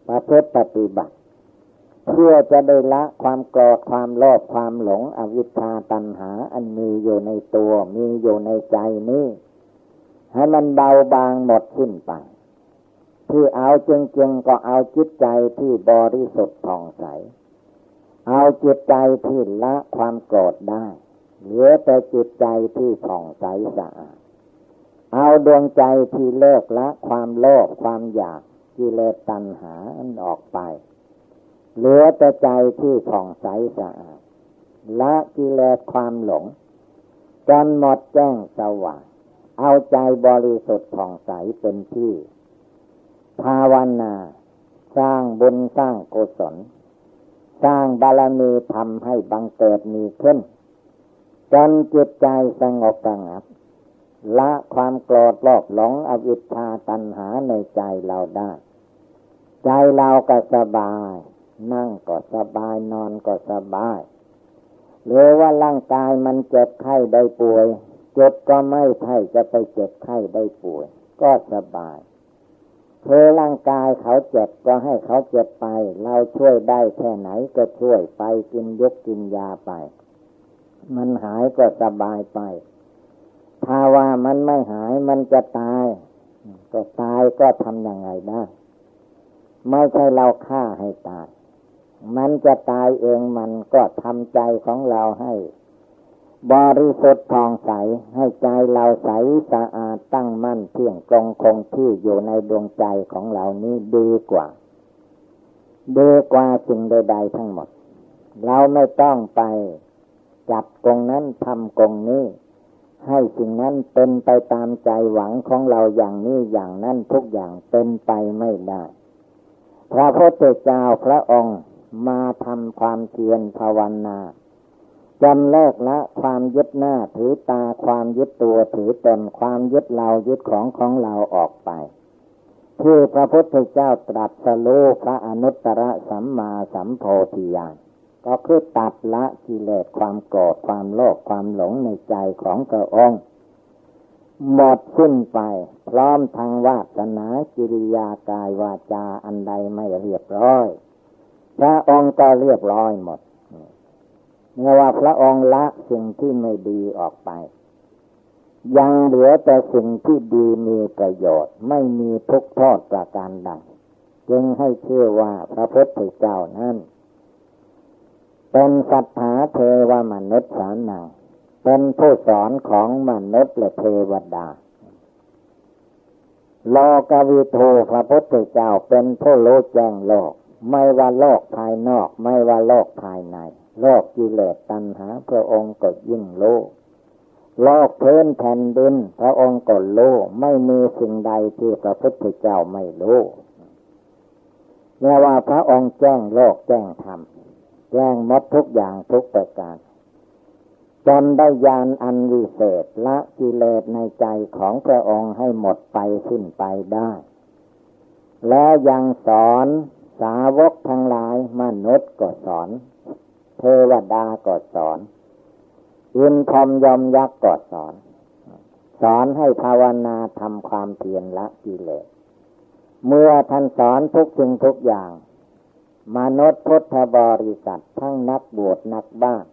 ประพฤติปฏิบัติ เพื่อจะได้ละความโกรธความโลภความหลงอวิชชาตัณหาอันมีอยู่ในตัวมีอยู่ในใจนี้ให้มันเบาบางหมดสิ้นไปที่เอาจริงๆก็เอาจิตใจที่บริสุทธิ์ผ่องใสเอาจิตใจที่ละความโกรธได้เหลือแต่จิตใจที่ผ่องใสสะอาดเอาดวงใจที่เลิกละความโลภความอยากกิเลสตัณหาอันออกไปเหลือแต่ใจที่ผ่องใสสะอาดละกิเลสความหลงจนหมดแจ้งสว่างเอาใจบริสุทธิ์ผ่องใสเป็นที่ภาวนาสร้างบุญสร้างกุศลสร้างบารมีทำให้บังเกิดมีขึ้นจนจิตใจสงบระงับละความโกรธโลภหลงอวิชชาตัณหาในใจเราได้ใจเราก็สบายนั่งก็สบายนอนก็สบายหรือว่าร่างกายมันเจ็บไข้ได้ป่วยเจ็บก็ไม่ใช่จะไปเจ็บไข้ได้ป่วยก็สบายเธอร่างกายเขาเจ็บก็ให้เขาเจ็บไปเราช่วยได้แค่ไหนก็ช่วยไปกินยกกินยาไปมันหายก็สบายไปถ้าว่ามันไม่หายมันจะตายก็ตายก็ทำยังไงได้ไม่ใช่เราฆ่าให้ตายมันจะตายเองมันก็ทำใจของเราให้บริสุทธิ์ผ่องใสให้ใจเราใสสะอาดตั้งมั่นเที่ยงตรงคงที่อยู่ในดวงใจของเรานี้ดีกว่าสิ่งใดๆทั้งหมดเราไม่ต้องไปจับกงนั้นทำกงนี้ให้สิ่งนั้นเป็นไปตามใจหวังของเราอย่างนี้อย่างนั้นทุกอย่างเป็นไปไม่ได้พระพุทธเจ้าพระองค์มาทำความเพียรภาวนาจนเลิกละความยึดหน้าถือตาความยึดตัวถือตนความยึดเรายึดของเราออกไปที่พระพุทธเจ้าตรัสรู้พระอนุตตรสัมมาสัมโพธิญาณก็คือตัดละกิเลสความโกรธความโลภความหลงในใจของพระองค์หมดสิ้นไปพร้อมทางวาสนากิริยากายวาจาอันใดไม่เรียบร้อยพระองค์ก็เรียบร้อยหมดเมื่อว่าพระองค์ละสิ่งที่ไม่ดีออกไปยังเหลือแต่สิ่งที่ดีมีประโยชน์ไม่มีทุกข์โทษประการใดจึงให้เชื่อว่าพระพุทธเจ้านั้นเป็นสัทธาเทวมนุษย์สานังเป็นผู้สอนของมนุษย์และเทวดาโลกวิทูพระพุทธเจ้าเป็นผู้รู้แจ้งโลกไม่ว่าโลกภายนอกไม่ว่าโลกภายในโลกกิเลสตัณหาพระองค์ก็ยิ่งรู้โลกพื้นแผ่นดินพระองค์ก็รู้ไม่มีสิ่งใดที่พระพุทธเจ้าไม่รู้เมื่อว่าพระองค์แจ้งโลกแจ้งธรรมแจ้งหมดทุกอย่างทุกประการจนได้ญาณอันวิเศษละกิเลสในใจของพระองค์ให้หมดไปสิ้นไปได้และยังสอนสาวกทั้งหลายมนุษย์ก็สอนเทวดาก็สอนอินทร์พรหมยมยักษ์ก็สอนให้ภาวนาทำความเพียรละกิเลสเมื่อท่านสอนทุกสิ่งทุกอย่างมนุษย์พุทธบริษัททั้งนักบวชนักบ้าน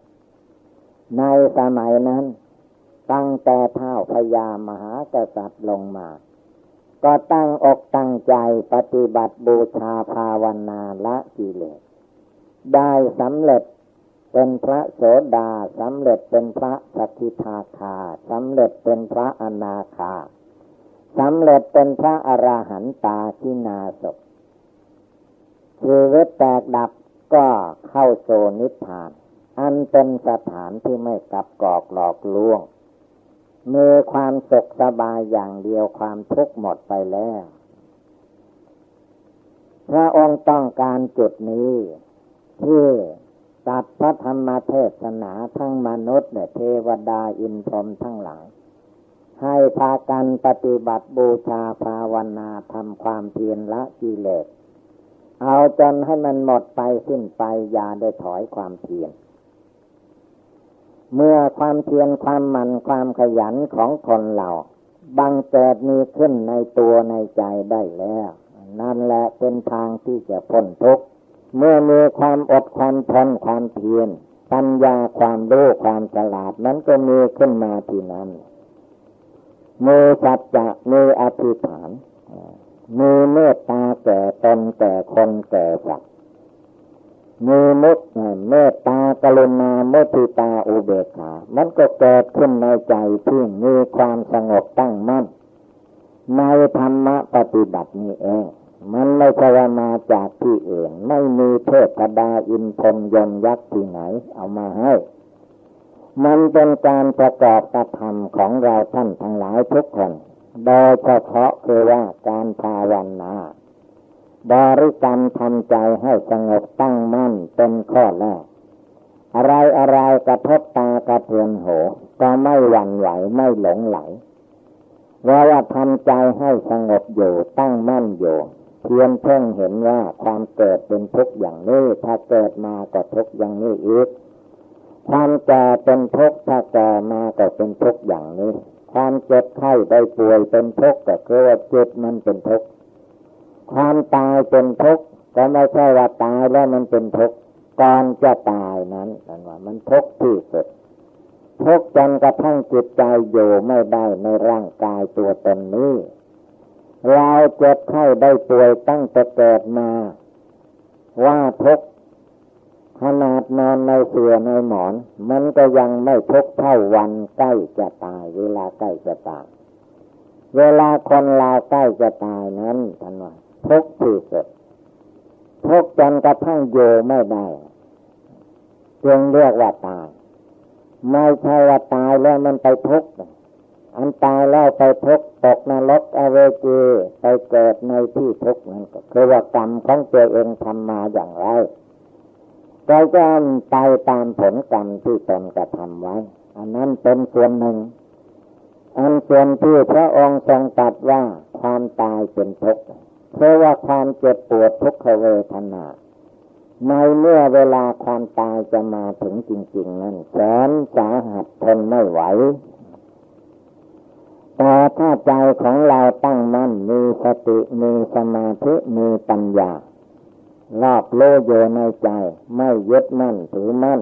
ในสมัยนั้นตั้งแต่เท้าพญามหากษัตริย์ลงมาก็ตั้งอกตั้งใจปฏิบัติบูชาภาวนาละกิเลสได้สำเร็จเป็นพระโสดาสำเร็จเป็นพระสกิทาคาสำเร็จเป็นพระอนาคาสำเร็จเป็นพระอรหันตาชินาศชีวิตแตกดับก็เข้าโสนิพพานอันเป็นสถานที่ไม่กลับกอกหลอกลวงมีความสุขสบายอย่างเดียวความทุกข์หมดไปแล้วพระองค์ต้องการจุดนี้ที่ตัดพระธรรมเทศนาทั้งมนุษย์และเทวดาอินทร์พรหมทั้งหลายให้พากันปฏิบัติบูชาภาวนาทำความเพียรละกิเลสเอาจนให้มันหมดไปสิ้นไปอย่าได้ถอยความเพียรเมื่อความเพียรความหมั่นความขยันของคนเราบังเกิดมีขึ้นในตัวในใจได้แล้วนั่นแหละเป็นทางที่จะพ้นทุกข์ เมื่อมีความอดความทนความเพียรปัญญาความรู้ความฉลาดนั้นก็มีขึ้นมาที่นั้นมีสัจจะมีอธิษฐานมีเมตตาแก่ตนแก่คนแก่สัตว์มีเมตตากรุณามุทิตาอุเบกขามันก็เกิดขึ้นในใจที่มีความสงบตั้งมั่นในธรรมะปฏิบัตินี้เองมันไม่ใช่ว่ามาจากที่อื่นไม่มีเทพดาอินทร์พรหมยมยักษ์ที่ไหนเอามาให้มันเป็นการประกอบกระทำของเราท่านทั้งหลายทุกคนโดยเฉพาะคือว่าการภาวนาบริกรรมทำใจให้สงบตั้งมั่นเป็นข้อแรกอะไรกระทบตากระเทือนหูก็ไม่หวั่นไหวไม่หลงไหลว่าทำใจให้สงบอยู่ตั้งมั่นอยู่เพียงเพ่งเห็นว่าความเกิดเป็นทุกข์อย่างนี้ถ้าเกิดมาก็ทุกข์อย่างนี้อีกความแก่เป็นทุกข์ถ้าแก่มาก็เป็นทุกข์อย่างนี้ความเจ็บไข้ได้ป่วยเป็นทุกข์ก็คือว่าจิตมันเป็นทุกข์ความตายเป็นทุกข์ก็ไม่ใช่ว่าตายแล้วมันเป็นทุกข์ก่อนจะตายนั้นว่ามันทุกข์ที่สุดทุกข์จนกระทั่งจิตใจอยู่ไม่ได้ในร่างกายตัวตนนี้เราเจ็บไข้ได้ป่วยตั้งแต่เกิดมาว่าทุกข์ขนาดนอนในเสื่อในหมอนมันก็ยังไม่ทุกข์เท่าวันใกล้จะตายเวลาใกล้จะตายเวลาคนเราใกล้จะตายนั้นท่านว่าทุกข์ที่สุดทุกข์จนกระทั่งอยู่ไม่ได้จึงเรียกว่าตายไม่ใช่ว่าตายแล้วมันไปทุกข์อันตายแล้วไปทุกข์ตกนรกอเวจีไปเกิดในที่ทุกข์นั้นก็คือว่ากรรมของตัวเองทำมาอย่างไรก็จะไปตามผลกรรมที่ตนกระทำไว้อันนั้นเป็นส่วนหนึ่งอันส่วนที่พระองค์ทรงตรัสว่าความตายเป็นทุกข์เพราะว่าความเจ็บปวดทุกขเวทนาในเมื่อเวลาความตายจะมาถึงจริงๆนั้นแสนสาหัสทนไม่ไหวแต่ถ้าใจของเราตั้งมั่นมีสติมีสมาธิมีปัญญารอบรู้อยู่ในใจไม่ยึดมั่นถือมั่น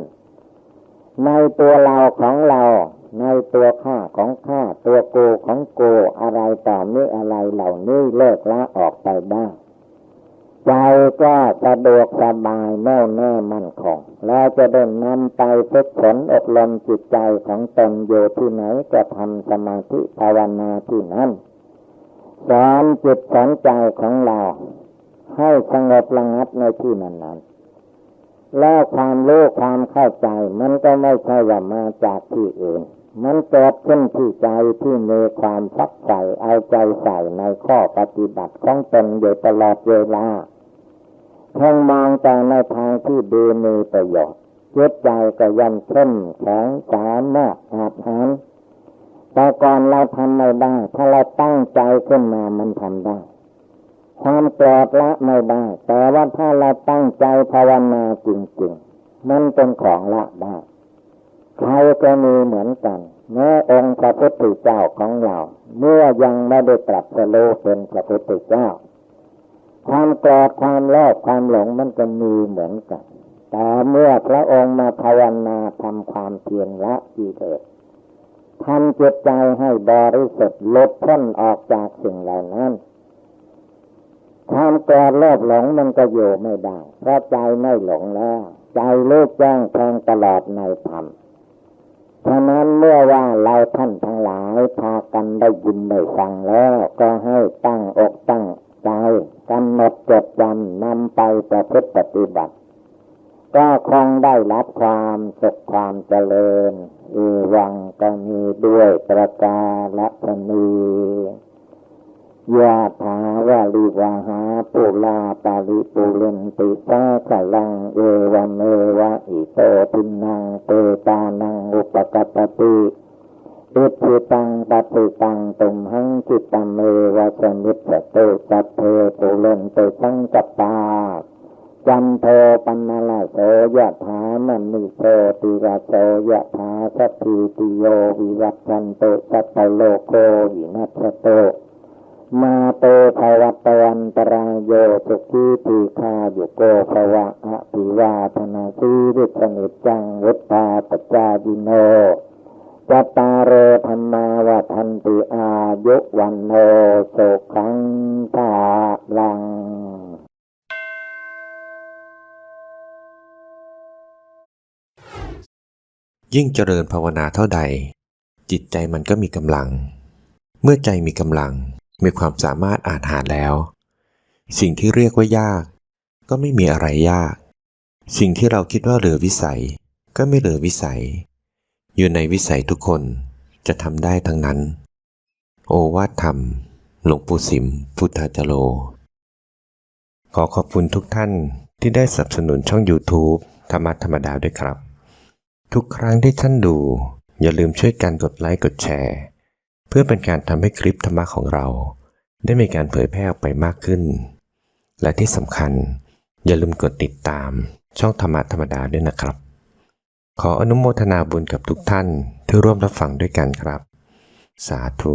ในตัวเราของเราในตัวข้าของข้าตัวกูของกูอะไรต่อนี้อะไรเหล่านี้เลิกละออกไปได้ใจก็สะดวกสบายแน่วแน่มั่นคงแล้วจะได้นำไปฝึกฝนอบรมจิตใจของตนอยู่ที่ไหนก็ทำสมาธิภาวนาที่นั้นสอนจิตสอนใจของเราให้สงบระงับในที่นั้นๆแล้วความรู้ความเข้าใจมันก็ไม่ใช่ว่ามาจากที่อื่นมันเกิดขึ้นที่ใจที่มีความฝักใฝ่เอาใจใส่ในข้อปฏิบัติของตนอยู่ตลอดเวลาเพ่งมองแต่ในทางที่ดีมีประโยชน์จิตใจก็ย่ำเข้มแข็งสามารถอาจหารแต่ก่อนเราทำไม่ได้ถ้าเราตั้งใจขึ้นมามันทำได้ความโกรธละไม่ได้แต่ว่าถ้าเราตั้งใจภาวนาจริงๆมันเป็นของละได้ใครก็มีเหมือนกันแม้องค์พระพุทธเจ้าของเราเมื่อยังไม่ได้ตรัสรู้เป็นพระพุทธเจ้าความโกรธความโลภความหลงมันก็มีเหมือนกันแต่เมื่อพระองค์มาภาวนาทำความเพียรละกิเลสทำจิตใจให้บริสุทธิ์ลดพ้นออกจากสิ่งเหล่านั้นความโกรธโลภหลงมันก็อยู่ไม่ได้เพราะใจไม่หลงแล้วใจรู้แจ้งแทงตลอดในธรรมฉะนั้นเมื่อว่าเราท่านทั้งหลายพากันได้ยินได้ฟังแล้วก็ให้ตั้งอกตั้งใจกำหนดจดจำนำไปประพฤติปฏิบัติก็คงได้รับความสุขความเจริญวังก็มีด้วยประกาศนียะถาวาลิวหาปุราปาริปุเรนติสาคลังเอวเมวะอิโตทินังเตตานังอุปกัปปติอิทิตังปัสสิตังตุมหังจิตตัมเมวะสมิจฉโตสัพเพปุเรนติสังกัปปาจันโทปนลาโสยะถามณิโสติระโสยะถาสัพพิติโยวิวัชชันโตสัพพโลกโควินัสโต มาเตภวัตวันตรายโยสุขีตีฆายุโกภวะอภิวาทนาสีริสนิจจังวุฒาปจายิโนจัตตารโอธรรมาวัฏันติอายุวันโนสุขังภาลังยิ่งเจริญภาวนาเท่าใดจิตใจมันก็มีกำลังเมื่อใจมีกำลังมีความสามารถอาจหาแล้วสิ่งที่เรียกว่ายากก็ไม่มีอะไรยากสิ่งที่เราคิดว่าเหลือวิสัยก็ไม่เหลือวิสัยอยู่ในวิสัยทุกคนจะทำได้ทั้งนั้นโอวาทธรรมหลวงปู่สิมพุทธาจโรขอขอบคุณทุกท่านที่ได้สนับสนุนช่อง YouTube ธรรมะธรรมดาด้วยครับทุกครั้งที่ท่านดูอย่าลืมช่วยกันกดไลค์กดแชร์เพื่อเป็นการทำให้คลิปธรรมะของเราได้มีการเผยแพร่ออกไปมากขึ้นและที่สำคัญอย่าลืมกดติดตามช่องธรรมะธรรมดาด้วยนะครับขออนุโมทนาบุญกับทุกท่านที่ร่วมรับฟังด้วยกันครับสาธุ